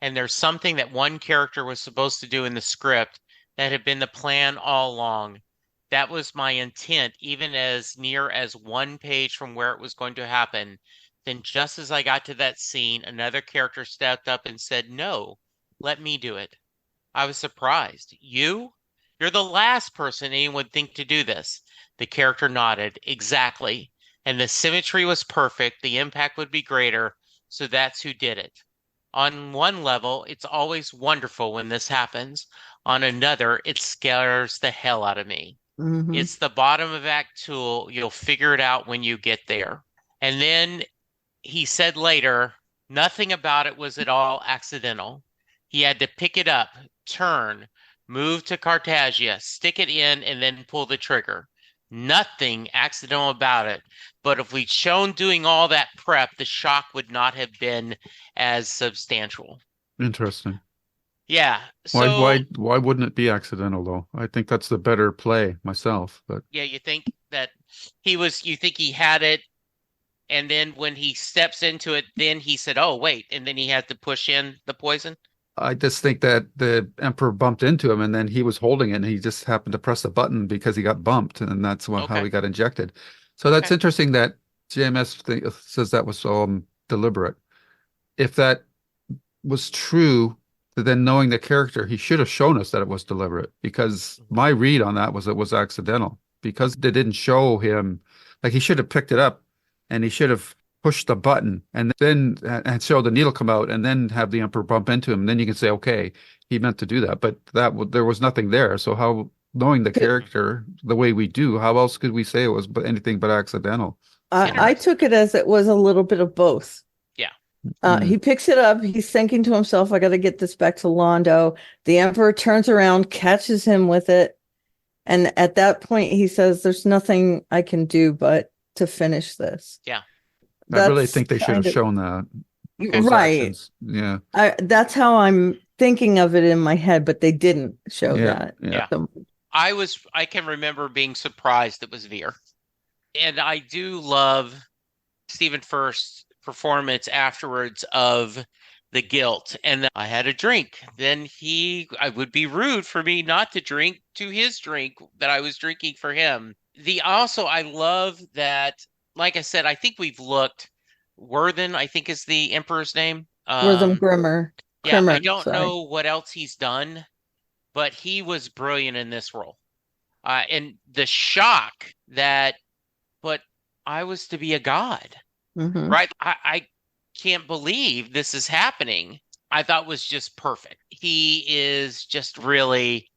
and there's something that one character was supposed to do in the script that had been the plan all along. That was my intent, even as near as one page from where it was going to happen. Then just as I got to that scene, another character stepped up and said, no, let me do it. I was surprised. You? You're the last person anyone would think to do this. The character nodded. Exactly. And the symmetry was perfect. The impact would be greater. So that's who did it. On one level, it's always wonderful when this happens. On another, it scares the hell out of me.
Mm-hmm.
It's the bottom of Act 2. You'll figure it out when you get there. And then he said later, nothing about it was at all accidental. He had to pick it up, turn, move to Cartagia, stick it in, and then pull the trigger. Nothing accidental about it. But if we'd shown doing all that prep, the shock would not have been as substantial.
Interesting.
Yeah. So
why wouldn't it be accidental though? I think that's the better play myself. But
yeah, you think That you think he had it, and then when he steps into it, then he said, oh, wait, and then he had to push in the poison?
I just think that the Emperor bumped into him and then he was holding it and he just happened to press the button because he got bumped and that's how
Okay.
he got injected. So that's
Okay.
interesting that JMS says that was deliberate. If that was true, then knowing the character, he should have shown us that it was deliberate because my read on that was it was accidental because they didn't show him like he should have picked it up and he should have pushed the button and then and show the needle come out and then have the Emperor bump into him. And then you can say, okay, he meant to do that, but there was nothing there. So how, knowing the character the way we do, how else could we say it was anything but accidental?
I took it as it was a little bit of both.
Yeah.
He picks it up. He's thinking to himself, I got to get this back to Londo. The Emperor turns around, catches him with it. And at that point, he says, there's nothing I can do but to finish this.
Yeah.
I really think they should have shown that.
Right.
Actions. Yeah.
That's how I'm thinking of it in my head, but they didn't show that.
Yeah. I can remember being surprised it was Vir. And I do love Stephen First's performance afterwards of the guilt. And I had a drink. Then I would be rude for me not to drink to his drink that I was drinking for him. I love that, like I said, I think we've looked. Worthen, I think is the Emperor's name.
Worthen Grimmer.
Yeah, I don't know what else he's done, but he was brilliant in this role. And the shock that, but I was to be a god, right? I can't believe this is happening. I thought was just perfect. He is just really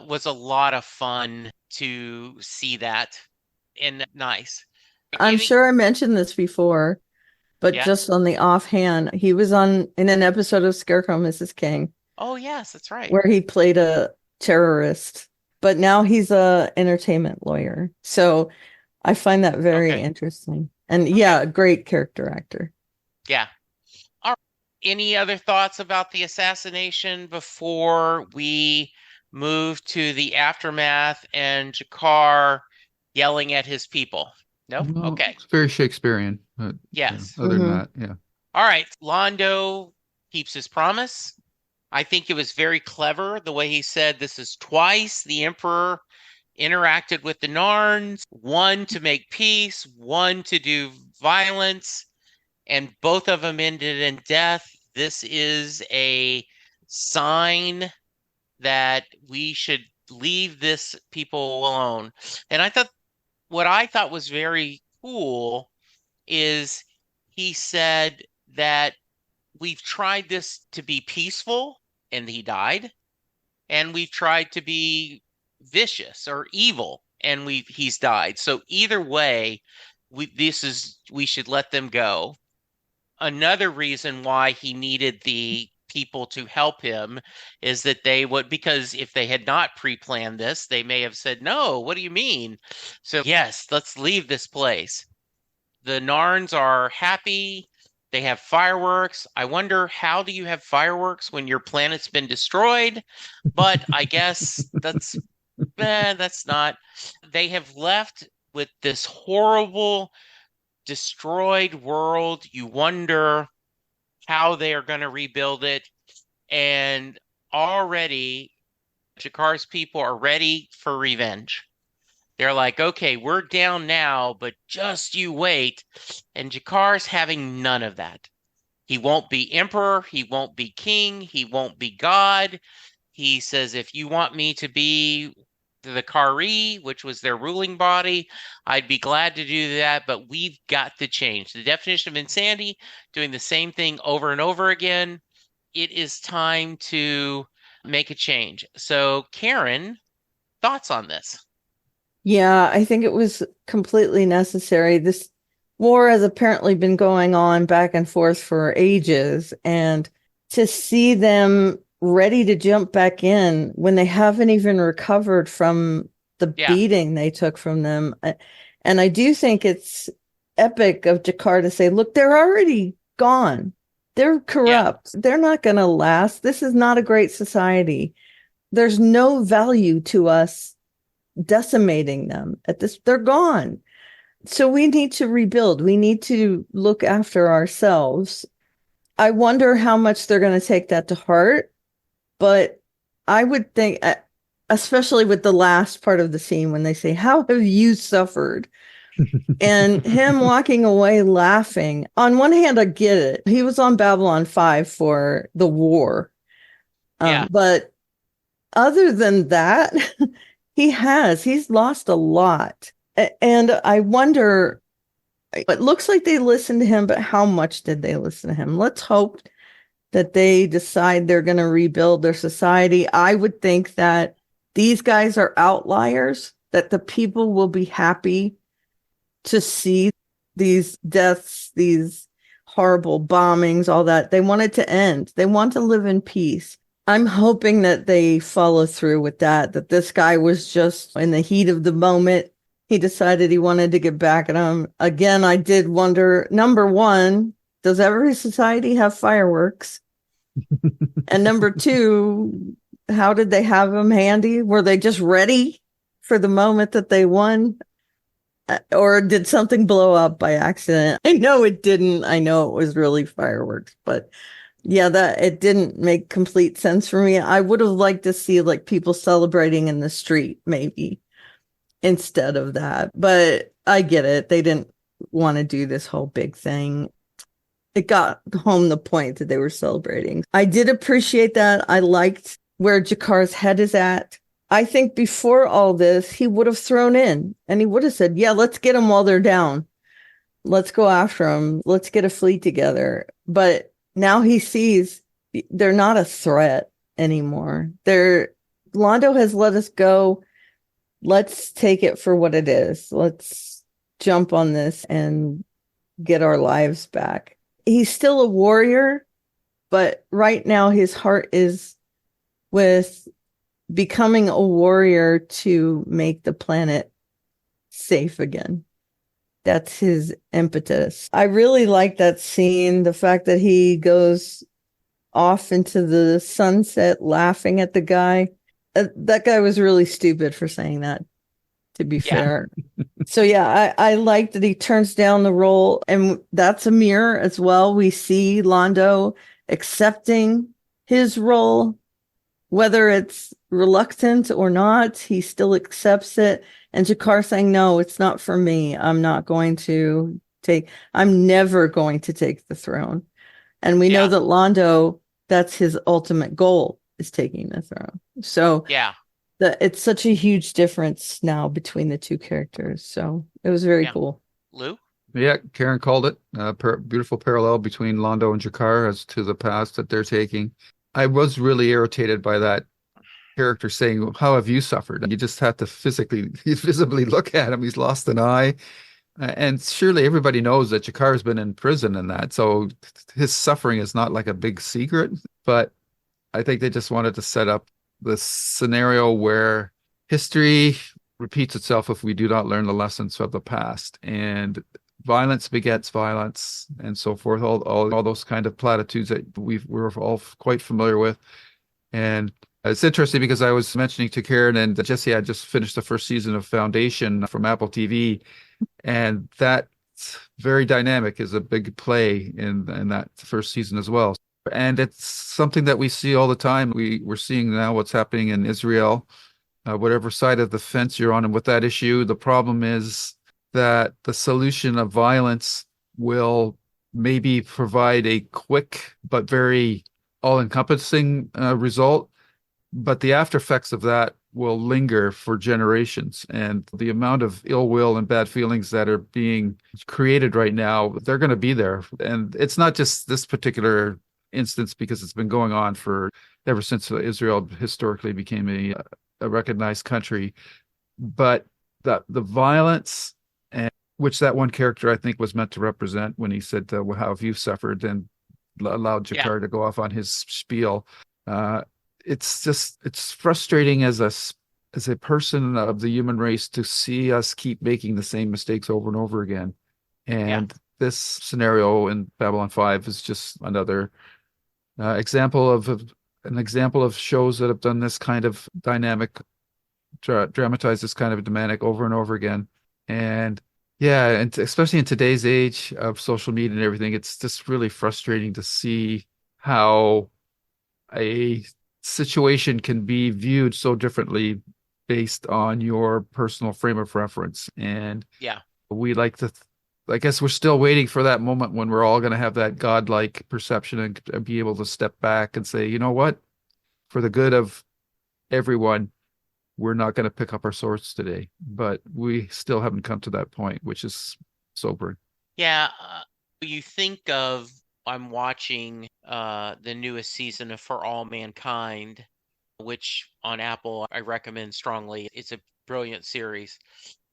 was a lot of fun to see that and nice.
I'm sure I mentioned this before, but just on the offhand, he was in an episode of Scarecrow, Mrs. King.
Oh, yes, that's right.
Where he played a terrorist, but now he's a entertainment lawyer. So I find that very interesting. And great character actor.
Yeah. All right. Any other thoughts about the assassination before we move to the aftermath and G'Kar yelling at his people? No? Okay.
It's very Shakespearean.
Yes.
Other than that, yeah.
All right. Londo keeps his promise. I think it was very clever the way he said this is twice the Emperor interacted with the Narns, one to make peace, one to do violence, and both of them ended in death. This is a sign that we should leave this people alone. And what I thought was very cool is he said that we've tried this to be peaceful, and he died, and we've tried to be vicious or evil, and he's died. So either way, we should let them go. Another reason why he needed the people to help him is that because if they had not pre-planned this, they may have said, no, what do you mean? So yes, let's leave this place. The Narns are happy. They have fireworks. I wonder, how do you have fireworks when your planet's been destroyed? But I guess that's not. They have left with this horrible, destroyed world. You wonder how they are going to rebuild it. And already, G'Kar's people are ready for revenge. They're like, okay, we're down now, but just you wait. And G'Kar's having none of that. He won't be emperor. He won't be king. He won't be god. He says, if you want me to be the Kari, which was their ruling body, I'd be glad to do that, but we've got to change. The definition of insanity, doing the same thing over and over again. It is time to make a change. So, Karen, thoughts on this?
Yeah, I think it was completely necessary. This war has apparently been going on back and forth for ages, and to see them ready to jump back in when they haven't even recovered from the beating they took from them. And I do think it's epic of G'Kar to say, look, they're already gone. They're corrupt. Yeah. They're not going to last. This is not a great society. There's no value to us decimating them. They're gone. So we need to rebuild. We need to look after ourselves. I wonder how much they're going to take that to heart, but I would think, especially with the last part of the scene when they say, "How have you suffered?" And him walking away laughing. On one hand, I get it. He was on Babylon 5 for the war. But other than that, he's lost a lot. And I wonder, it looks like they listened to him, but how much did they listen to him? Let's hope that they decide they're going to rebuild their society. I would think that these guys are outliers, that the people will be happy to see these deaths, these horrible bombings, all that. They want it to end. They want to live in peace. I'm hoping that they follow through with that this guy was just in the heat of the moment. He decided he wanted to get back at him. Again, I did wonder, number one, does every society have fireworks? And number two, how did they have them handy? Were they just ready for the moment that they won? Or did something blow up by accident? I know it didn't. I know it was really fireworks, but yeah, that it didn't make complete sense for me. I would have liked to see like people celebrating in the street, maybe, instead of that. But I get it. They didn't want to do this whole big thing. It got home the point that they were celebrating. I did appreciate that. I liked where Jakar's head is at. I think before all this, he would have thrown in and he would have said, yeah, let's get them while they're down. Let's go after them. Let's get a fleet together. But now he sees they're not a threat anymore. Londo has let us go. Let's take it for what it is. Let's jump on this and get our lives back. He's still a warrior, but right now his heart is with becoming a warrior to make the planet safe again. That's his impetus. I really like that scene, the fact that he goes off into the sunset laughing at the guy. That guy was really stupid for saying that, to be fair. So yeah, I like that he turns down the role, and that's a mirror as well. We see Londo accepting his role, whether it's reluctant or not, he still accepts it. And Jakar saying, no, it's not for me. I'm never going to take the throne. And we know that Londo, that's his ultimate goal, is taking the throne. So it's such a huge difference now between the two characters. So it was very cool.
Lou?
Yeah, Karen called it. Beautiful parallel between Londo and Jakar as to the path that they're taking. I was really irritated by that character saying, how have you suffered? And you just have to visibly look at him. He's lost an eye. And surely everybody knows that Jakar has been in prison and that. So his suffering is not like a big secret. But I think they just wanted to set up this scenario where history repeats itself if we do not learn the lessons of the past. And violence begets violence and so forth. All those kind of platitudes that we're all quite familiar with. And it's interesting because I was mentioning to Karen and Jesse, I just finished the first season of Foundation from Apple TV, and that very dynamic is a big play in that first season as well. And it's something that we see all the time. We're seeing now what's happening in Israel, whatever side of the fence you're on, and with that issue, the problem is that the solution of violence will maybe provide a quick but very all-encompassing result. But the after effects of that will linger for generations. And the amount of ill will and bad feelings that are being created right now, they're going to be there. And it's not just this particular instance, because it's been going on for ever since Israel historically became a recognized country. But the violence, and which that one character I think was meant to represent when he said, how have you suffered, and allowed Jakar to go off on his spiel. It's frustrating as a person of the human race to see us keep making the same mistakes over and over again. And this scenario in Babylon 5 is just another example of shows that have done this kind of dynamic dramatize this kind of dynamic over and over again. And yeah, and especially in today's age of social media and everything, it's just really frustrating to see how a situation can be viewed so differently based on your personal frame of reference. And
Yeah.
we like to, I guess we're still waiting for that moment when we're all going to have that godlike perception and be able to step back and say, you know what, for the good of everyone, we're not going to pick up our swords today. But we still haven't come to that point, which is sobering.
Yeah. You think of, I'm watching the newest season of For All Mankind, which on Apple I recommend strongly. It's a brilliant series.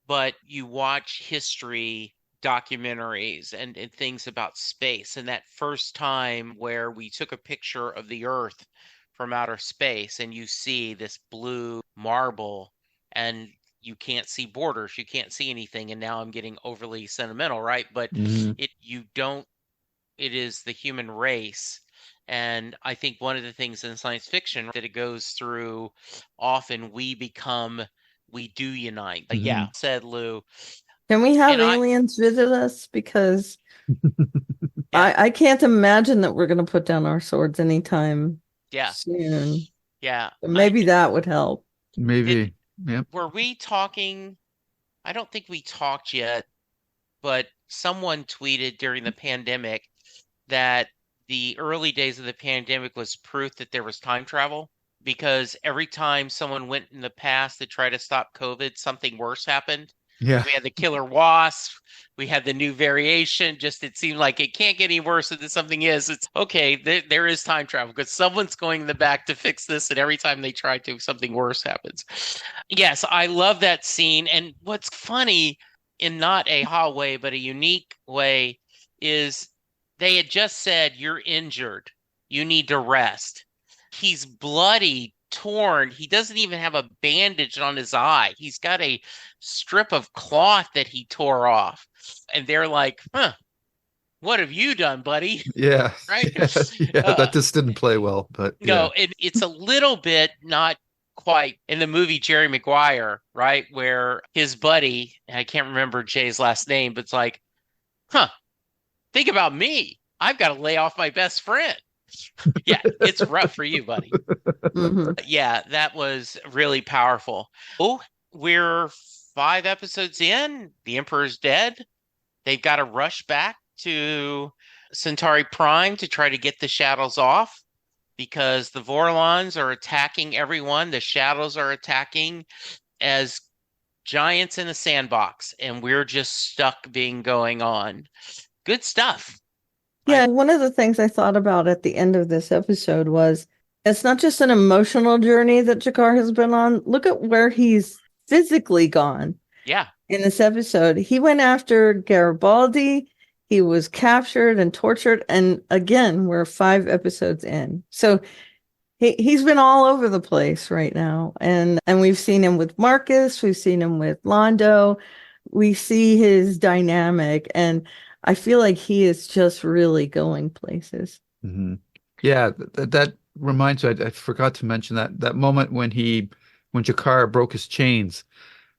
But you watch history documentaries and things about space. And that first time where we took a picture of the Earth from outer space and you see this blue marble and you can't see borders, you can't see anything. And now I'm getting overly sentimental, right? But
Mhm.
it is the human race. And I think one of the things in science fiction that it goes through often we do unite. But yeah,
Mhm.
said Lou.
Can we have
And I,
aliens visit us? Because
yeah,
I can't imagine that we're going to put down our swords anytime
yeah,
soon.
yeah.
But maybe that would help.
Did,
Maybe. Yep.
were we talking? I don't think we talked yet, but someone tweeted during the pandemic that the early days of the pandemic was proof that there was time travel because every time someone went in the past to try to stop COVID, something worse happened.
Yeah.
We had the killer wasp, we had the new variation. Just it seemed like it can't get any worse than something is. It's okay, there is time travel because someone's going in the back to fix this, and every time they try to, something worse happens. Yes, I love that scene. And what's funny in not a hot way, but a unique way is they had just said, "You're injured. You need to rest." He's bloody, torn. He doesn't even have a bandage on his eye. He's got a strip of cloth that he tore off. And they're like, huh, what have you done, buddy?
Yeah.
Right?
Yeah. Yeah.
Uh,
That just didn't play well, but yeah.
no, it's a little bit not quite in the movie Jerry Maguire, right? Where his buddy, and I can't remember Jay's last name, but it's like, huh, think about me. I've got to lay off my best friend. Yeah, it's rough for you, buddy.
Mhm.
Yeah, that was really powerful. Oh, we're 5 episodes in. The Emperor's dead. They've got to rush back to Centauri Prime to try to get the shadows off because the Vorlons are attacking everyone. The shadows are attacking as giants in a sandbox, and we're just stuck being going on. Good stuff.
Yeah, one of the things I thought about at the end of this episode was it's not just an emotional journey that Jakar has been on. Look at where he's physically gone
Yeah.
in this episode. He went after Garibaldi. He was captured and tortured. And again, we're 5 episodes in. So he's been all over the place right now. And we've seen him with Marcus. We've seen him with Londo. We see his dynamic. And I feel like he is just really going places.
Mhm. Yeah, that reminds me, I forgot to mention that moment when Jakar broke his chains.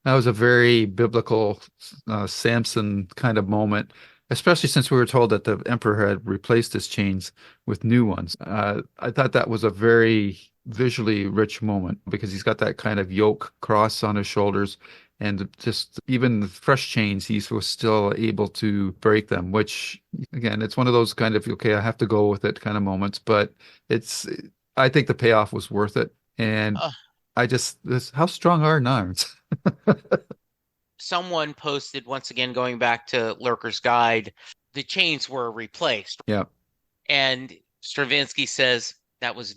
That was a very biblical Samson kind of moment, especially since we were told that the emperor had replaced his chains with new ones. I thought that was a very visually rich moment because he's got that kind of yoke cross on his shoulders, and just even the fresh chains, he was still able to break them, which again, it's one of those kind of, okay, I have to go with it kind of moments, but it's, I think the payoff was worth it. And
Uh,
how strong are Narns?
Someone posted once again, going back to Lurker's Guide, the chains were replaced.
Yeah.
And Stravinsky says that was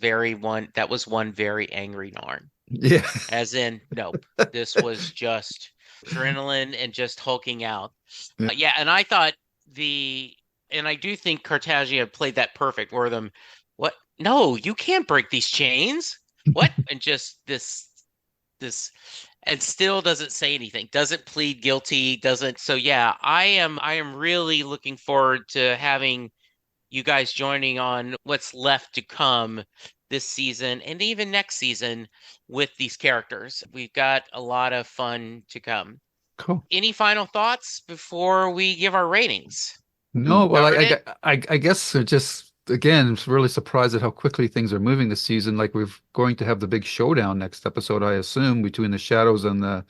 one very angry Narn.
Yeah.
As in, nope, this was just adrenaline and just hulking out.
Yeah.
Yeah, and I thought and I do think Cartagia played that perfect, where them, what? No, you can't break these chains. What? And just this, and still doesn't say anything, doesn't plead guilty, doesn't. So yeah, I am really looking forward to having you guys joining on what's left to come this season and even next season with these characters. We've got a lot of fun to come.
Cool.
Any final thoughts before we give our ratings?
No, well,
Covered it?
I guess just again, really surprised at how quickly things are moving this season. Like we're going to have the big showdown next episode, I assume, between the Shadows and the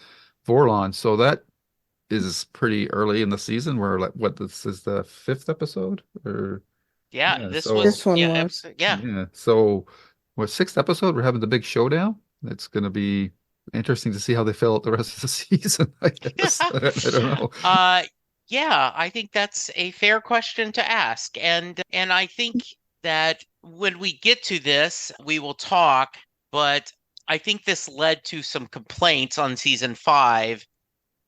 Vorlons. So that is pretty early in the season. We're like, what, this is the fifth episode? Or
Yeah,
yeah,
this
so
was
This one
yeah,
was.
yeah.
yeah. So what, sixth episode? We're having the big showdown. It's gonna be interesting to see how they fill out the rest of the season, I guess. I don't know.
Yeah, I think that's a fair question to ask. And I think that when we get to this, we will talk, but I think this led to some complaints on season 5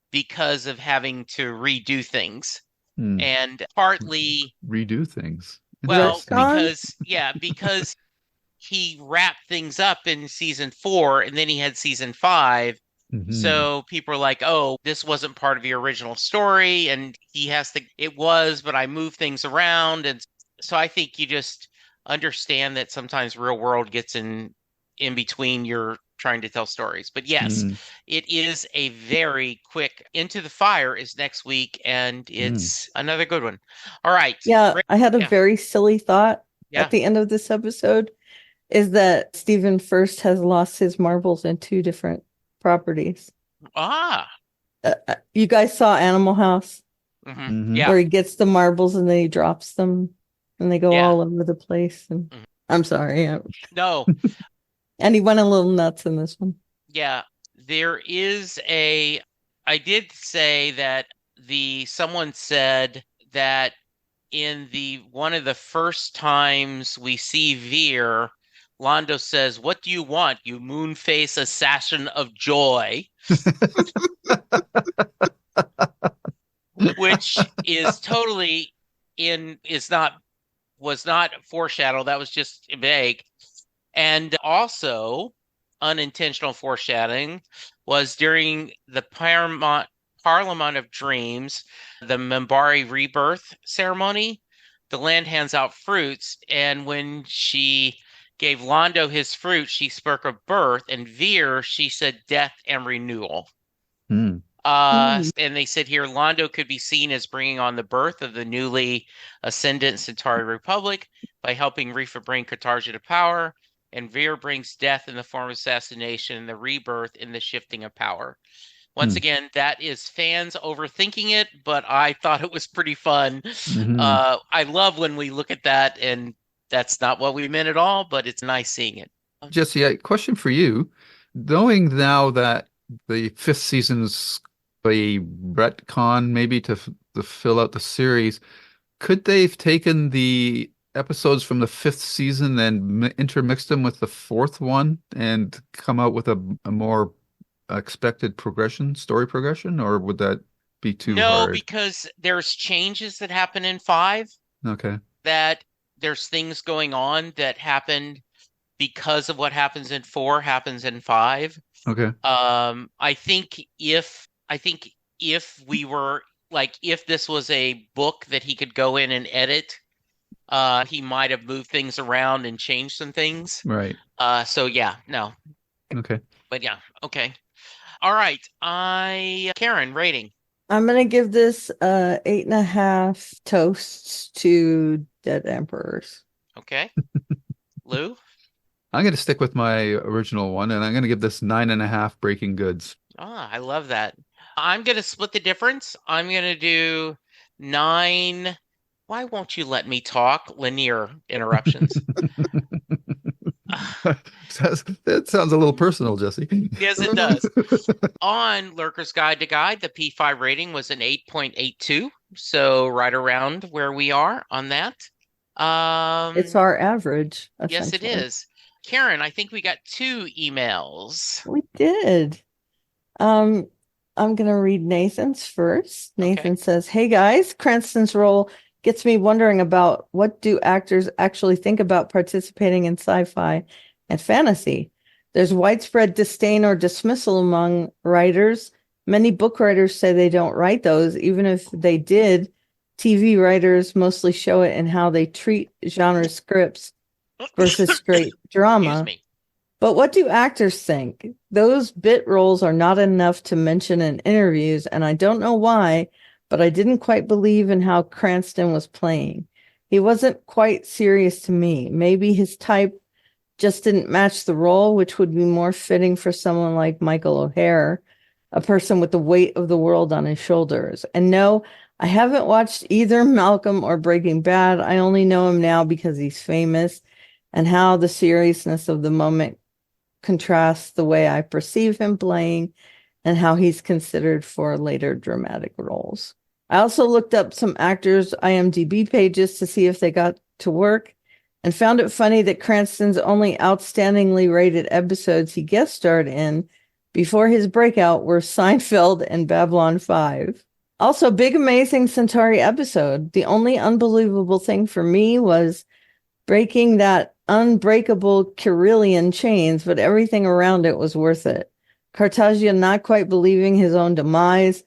because of having to redo things.
Hmm.
And partly,
Redo things.
well,
Retcon?
because he wrapped things up in season 4 and then he had season 5.
Mhm.
So people are like, oh, this wasn't part of your original story. And he has to, it was, but I moved things around. And so I think you just understand that sometimes real world gets in between you're trying to tell stories. But yes,
Mm.
it is a very quick Into the Fire is next week, and it's another good one. All right.
Yeah, I had a
Yeah.
very silly thought
Yeah.
at the end of this episode is that Stephen first has lost his marbles in 2 different properties.
Ah.
You guys saw Animal House
Mhm.
Yeah.
where he gets the marbles and then he drops them and they go
Yeah.
all over the place. And
Mhm.
I'm sorry.
No.
And he went a little nuts in this one.
Yeah. There is I did say that someone said that in the one of the first times we see Vir, Londo says, "What do you want, you moonface assassin of joy?" Which is totally was not foreshadowed. That was just vague. And also unintentional foreshadowing was during the Parliament of Dreams, the Membari rebirth ceremony. The land hands out fruits, and when she gave Londo his fruit, she spoke of birth, and Vir, she said death and renewal.
Mm.
And they said here Londo could be seen as bringing on the birth of the newly ascendant Centauri Republic by helping Rifa bring Cartagia to power, and Vir brings death in the form of assassination and the rebirth in the shifting of power. Once again, that is fans overthinking it, but I thought it was pretty fun.
Mhm.
I love when we look at that and that's not what we meant at all, but it's nice seeing it.
Jesse, a question for you. Knowing now that the fifth season's a retcon, maybe to fill out the series, could they have taken the episodes from the fifth season and intermixed them with the fourth one and come out with a more expected story progression, or would that be too
No,
hard?
because there's changes that happen in 5
Okay.
that there's things going on that happened because of what happens in 4 happens in 5.
Okay.
I think if we were like if this was a book that he could go in and edit, he might have moved things around and changed some things.
Right.
So yeah, no.
Okay.
But yeah, okay. All right. Karen, rating.
I'm gonna give this 8.5 toasts to dead emperors.
Okay. Lou?
I'm going to stick with my original one, and I'm going to give this 9.5 Breaking Goods.
I love that. I'm going to split the difference. I'm going to do 9. Why won't you let me talk? Linear interruptions.
That sounds a little personal, Jesse.
Yes, it does. On Lurker's Guide to Guide, the P5 rating was an 8.82. So right around where we are on that.
It's our average.
Yes, it is. Karen, I think we got 2 emails.
We did. I'm gonna read Nathan's first. Nathan says, "Hey guys, Cranston's role gets me wondering about what do actors actually think about participating in sci-fi and fantasy. There's widespread disdain or dismissal among writers. Many book writers say they don't write those. Even if they did, TV writers mostly show it in how they treat genre scripts versus straight
Excuse
drama.
me.
But what do actors think? Those bit roles are not enough to mention in interviews, and I don't know why, but I didn't quite believe in how Cranston was playing. He wasn't quite serious to me. Maybe his type just didn't match the role, which would be more fitting for someone like Michael O'Hare, a person with the weight of the world on his shoulders. And no, I haven't watched either Malcolm or Breaking Bad. I only know him now because he's famous and how the seriousness of the moment contrasts the way I perceive him playing and how he's considered for later dramatic roles. I also looked up some actors' IMDb pages to see if they got to work and found it funny that Cranston's only outstandingly rated episodes he guest starred in before his breakout were Seinfeld and Babylon 5. Also, big amazing Centauri episode. The only unbelievable thing for me was breaking that unbreakable Carillion chains, but everything around it was worth it. Cartagia not quite believing his own demise,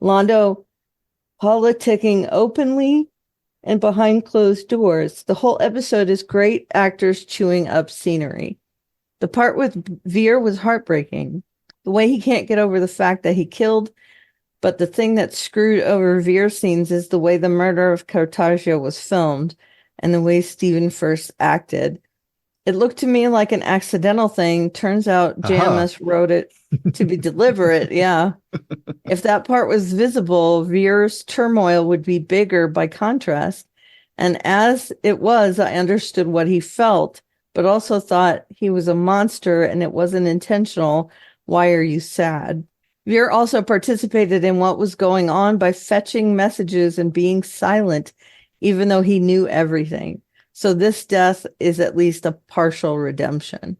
Londo politicking openly and behind closed doors. The whole episode is great actors chewing up scenery. The part with Vir was heartbreaking. The way he can't get over the fact that he killed, but the thing that screwed over Vir scenes is the way the murder of Cartagia was filmed and the way Stephen first acted. It looked to me like an accidental thing. Turns out JMS wrote it to be deliberate. Yeah. If that part was visible, Vir's turmoil would be bigger by contrast. And as it was, I understood what he felt, but also thought he was a monster and it wasn't intentional. Why are you sad? Vir also participated in what was going on by fetching messages and being silent, even though he knew everything. So this death is at least a partial redemption.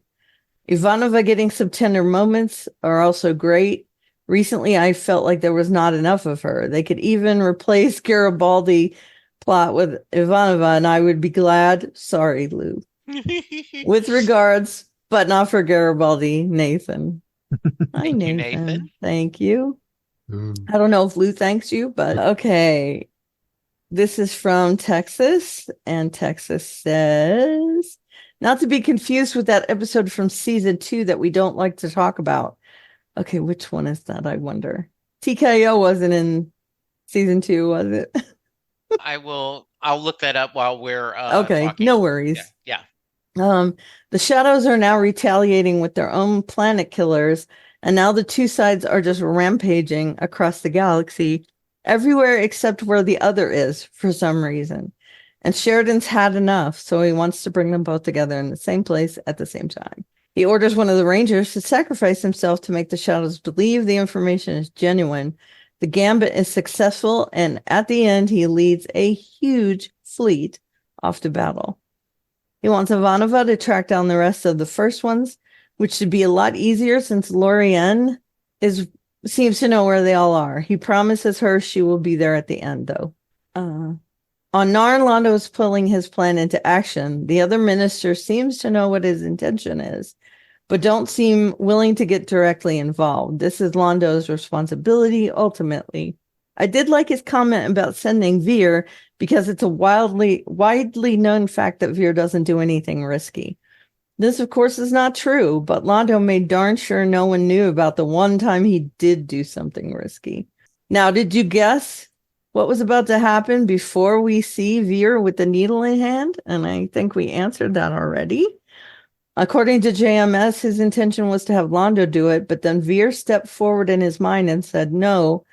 Ivanova getting some tender moments are also great. Recently, I felt like there was not enough of her. They could even replace Garibaldi plot with Ivanova, and I would be glad. Sorry, Lou. With regards, but not for Garibaldi, Nathan. Hi,
Thank you,
Nathan.
Nathan.
Thank you. I don't know if Lou thanks you, but okay. This is from Texas, and Texas says, not to be confused with that episode from season 2 that we don't like to talk about. Okay, which one is that, I wonder? TKO wasn't in season 2, was it?
I'll look that up while we're
okay,
talking.
No worries.
Yeah.
The shadows are now retaliating with their own planet killers, and now the two sides are just rampaging across the galaxy, everywhere except where the other is for some reason. And Sheridan's had enough, so he wants to bring them both together in the same place at the same time. He orders one of the Rangers to sacrifice himself to make the shadows believe the information is genuine. The gambit is successful, and at the end, he leads a huge fleet off to battle. He wants Ivanova to track down the rest of the first ones, which should be a lot easier since Lorien seems to know where they all are. He promises her she will be there at the end, though. On Narn, Londo is pulling his plan into action. The other minister seems to know what his intention is, but don't seem willing to get directly involved. This is Londo's responsibility, ultimately. I did like his comment about sending Vir because it's a widely known fact that Vir doesn't do anything risky. This, of course, is not true, but Londo made darn sure no one knew about the one time he did do something risky. Now, did you guess what was about to happen before we see Vir with the needle in hand? And I think we answered that already. According to JMS, his intention was to have Londo do it, but then Vir stepped forward in his mind and said, no,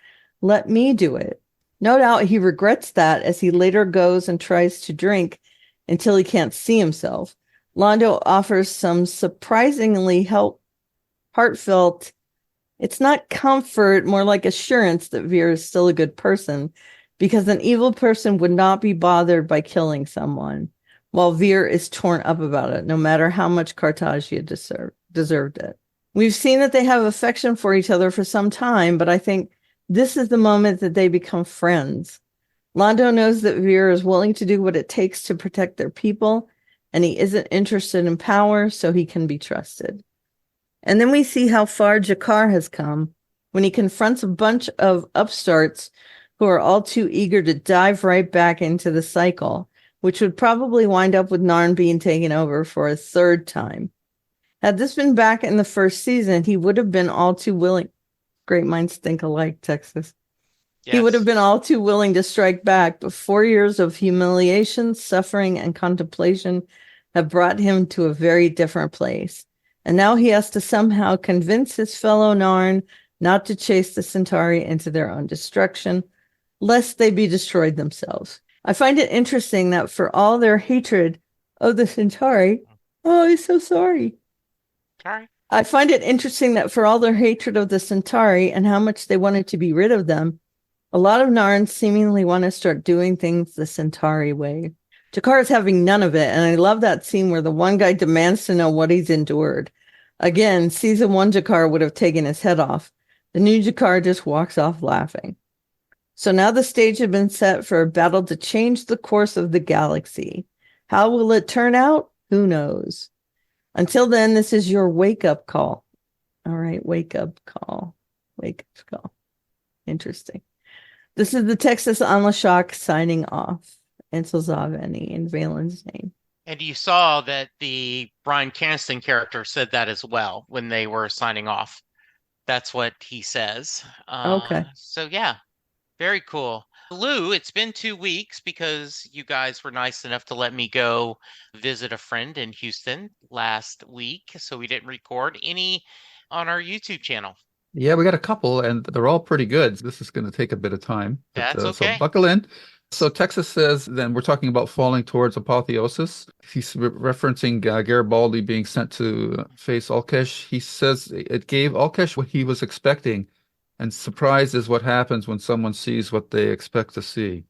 let me do it. No doubt he regrets that as he later goes and tries to drink until he can't see himself. Londo offers some surprisingly heartfelt, it's not comfort, more like assurance that Vir is still a good person, because an evil person would not be bothered by killing someone, while Vir is torn up about it, no matter how much Cartagia deserved it. We've seen that they have affection for each other for some time, but I think this is the moment that they become friends. Londo knows that Vir is willing to do what it takes to protect their people, and he isn't interested in power, so he can be trusted. And then we see how far Jakar has come when he confronts a bunch of upstarts who are all too eager to dive right back into the cycle. which would probably wind up with Narn being taken over for a third time. Had this been back in the first season, he would have been all too willing. Great minds think alike, Texas. He would have been all too willing to strike back, but 4 years of humiliation, suffering, and contemplation have brought him to a very different place. And now he has to somehow convince his fellow Narn not to chase the Centauri into their own destruction, lest they be destroyed themselves. I find it interesting that for all their hatred of the Centauri, oh, I'm so sorry.
Sorry.
I find it interesting that for all their hatred of the Centauri and how much they wanted to be rid of them, a lot of Narns seemingly want to start doing things the Centauri way. Jakar is having none of it, and I love that scene where the one guy demands to know what he's endured. Again, season 1 Jakar would have taken his head off. The new Jakar just walks off laughing. So now the stage had been set for a battle to change the course of the galaxy. How will it turn out? Who knows? Until then, this is your wake-up call. All right, wake-up call. Wake-up call. Interesting. This is the Texas on the Shock signing off. Ansel Zaveni in Valen's name.
And you saw that the Bryan Cranston character said that as well when they were signing off. That's what he says.
Okay.
So yeah, very cool. Lou, it's been 2 weeks because you guys were nice enough to let me go visit a friend in Houston last week. So we didn't record any on our YouTube channel.
Yeah, we got a couple, and they're all pretty good. This is going to take a bit of time.
That's okay.
So buckle in. So Texas says, then we're talking about falling towards apotheosis. He's referencing Garibaldi being sent to face Ulkesh. He says it gave Ulkesh what he was expecting, and surprise is what happens when someone sees what they expect to see.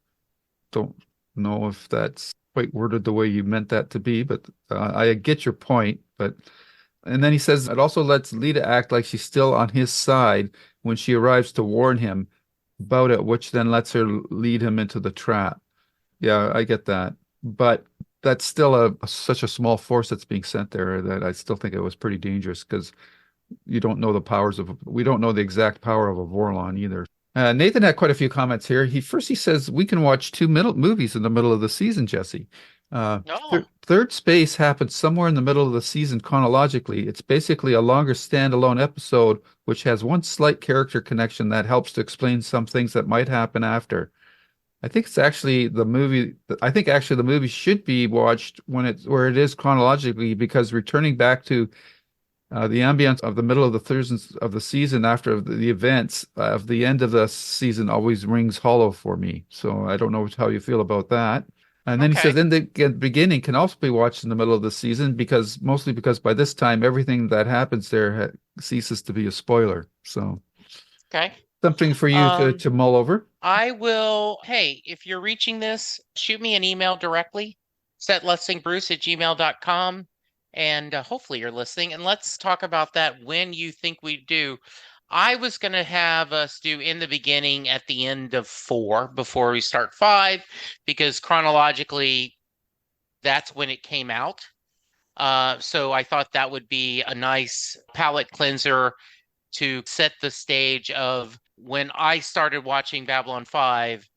Don't know if that's quite worded the way you meant that to be, but I get your point. And then he says it also lets Lita act like she's still on his side when she arrives to warn him about it, which then lets her lead him into the trap. Yeah, I get that. But that's still such a small force that's being sent there that I still think it was pretty dangerous because we don't know the exact power of a Vorlon either. Nathan had quite a few comments here. He says we can watch 2 movies in the middle of the season, Jesse. Third Space happens somewhere in the middle of the season chronologically. It's basically a longer standalone episode which has one slight character connection that helps to explain some things that might happen after. I think it's actually the movie. I think actually the movie should be watched where it is chronologically, because returning back to the ambience of the middle of the season after the events of the end of the season always rings hollow for me. So I don't know how you feel about that. And then he says, in the beginning can also be watched in the middle of the season mostly because by this time everything that happens there ceases to be a spoiler. So, something for you to mull over.
I will. Hey, if you're reaching this, shoot me an email directly, setlet'ssingbruce@gmail.com, and hopefully you're listening. And let's talk about that when you think we do. I was going to have us do in the beginning at the end of 4 before we start 5, because chronologically, that's when it came out. So I thought that would be a nice palate cleanser to set the stage of when I started watching Babylon 5.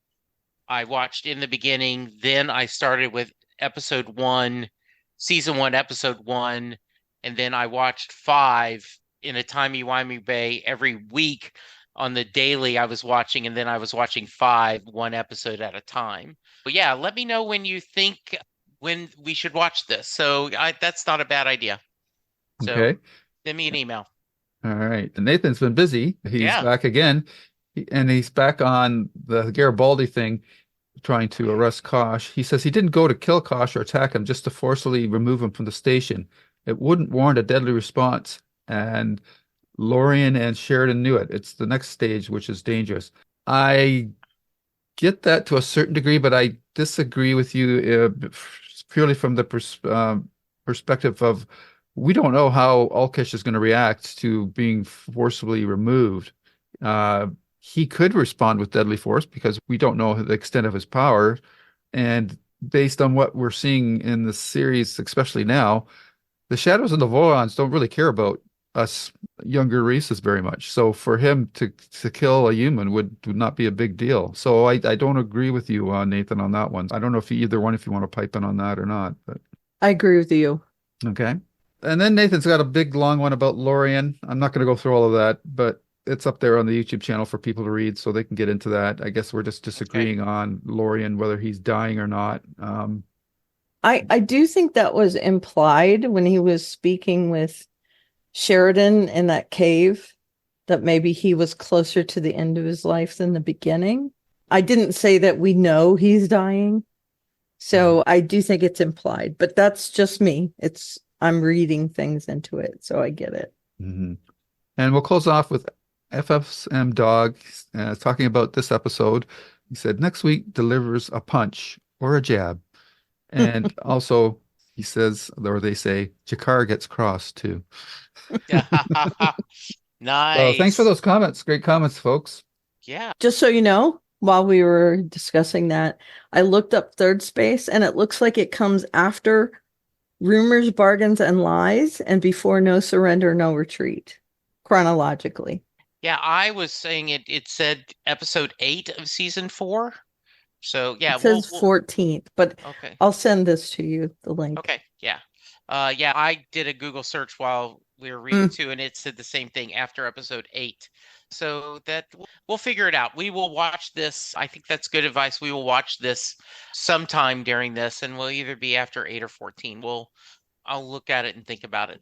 I watched in the beginning, then I started with episode 1, season 1, episode 1, and then I watched 5 in a timey-wimey way every week on the daily I was watching, and then I was watching 5, 1 episode at a time. But yeah, let me know when you think when we should watch this. So that's not a bad idea. So send me an email.
All right. And Nathan's been busy. He's back again, and he's back on the Garibaldi thing, trying to arrest Kosh. He says he didn't go to kill Kosh or attack him, just to forcibly remove him from the station. It wouldn't warrant a deadly response. And Lorien and Sheridan knew it. It's the next stage, which is dangerous. I get that to a certain degree, but I disagree with you purely from the perspective of we don't know how Ulkesh is going to react to being forcibly removed. He could respond with deadly force because we don't know the extent of his power. And based on what we're seeing in the series, especially now, the Shadows and the Vorlons don't really care about us younger races very much. So for him to kill a human would not be a big deal. So I don't agree with you, Nathan, on that one. I don't know if either one, if you want to pipe in on that or not, but
I agree with you.
okay. And then Nathan's got a big long one about Lorien. I'm not going to go through all of that, but it's up there on the YouTube channel for people to read so they can get into that. I guess we're just disagreeing on Lorien, whether he's dying or not.
I do think that was implied when he was speaking with Sheridan in that cave, that maybe he was closer to the end of his life than the beginning. I didn't say that we know he's dying. So I do think it's implied, but that's just me. I'm reading things into it, so I get it.
Mm-hmm. And we'll close off with FFM Dog talking about this episode. He said, next week delivers a punch or a jab. And also, he says, or they say, Jakar gets crossed too.
Nice.
So thanks for those comments. Great comments, folks.
Yeah.
Just so you know, while we were discussing that, I looked up Third Space, and it looks like it comes after Rumors, Bargains, and Lies, and before No Surrender, No Retreat, chronologically.
Yeah, I was saying it said episode 8 of season 4. So yeah,
it says 14th, but
okay.
I'll send this to you, the link.
Okay, yeah. Yeah, I did a Google search while we were reading too, and it said the same thing after episode 8. So that we'll figure it out. We will watch this. I think that's good advice. We will watch this sometime during this, and we'll either be after 8 or 14. I'll look at it and think about it.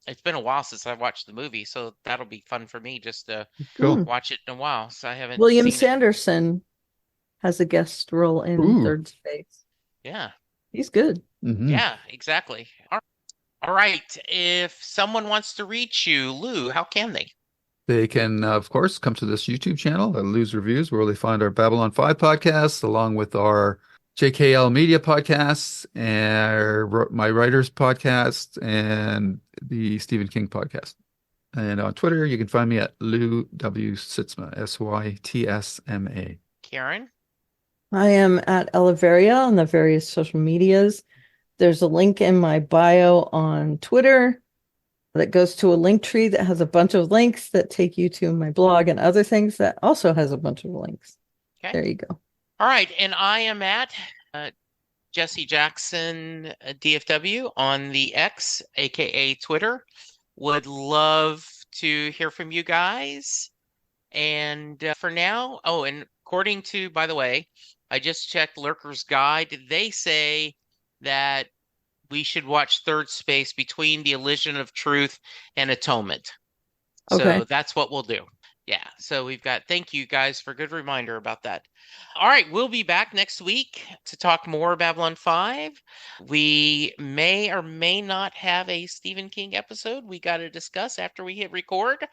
It's been a while since I watched the movie, so that'll be fun for me just to watch it in a while. So I haven't.
William Sanderson has a guest role in Third Space.
Yeah.
He's good.
Mm-hmm.
Yeah, exactly. All right. If someone wants to reach you, Lou, how can they?
They can, of course, come to this YouTube channel, Lou's Reviews, where they find our Babylon 5 podcasts, along with our JKL Media podcasts, and my writers podcast, and the Stephen King podcast. And on Twitter, you can find me at Lou W. Sytsma, Sytsma.
Karen?
I am at Elevaria on the various social medias. There's a link in my bio on Twitter that goes to a link tree that has a bunch of links that take you to my blog and other things that also has a bunch of links. Okay. There you go.
All right. And I am at Jesse Jackson DFW on the X, aka Twitter. Would love to hear from you guys. And for now, and according to, by the way, I just checked Lurker's Guide. They say that we should watch Third Space between the Illusion of Truth and Atonement. Okay. So that's what we'll do. Yeah. So we've got, thank you guys for a good reminder about that. All right. We'll be back next week to talk more Babylon 5. We may or may not have a Stephen King episode we got to discuss after we hit record.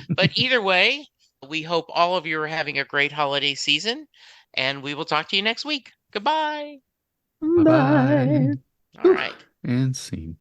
But either way, we hope all of you are having a great holiday season, and we will talk to you next week. Goodbye.
Bye.
All right.
And scene.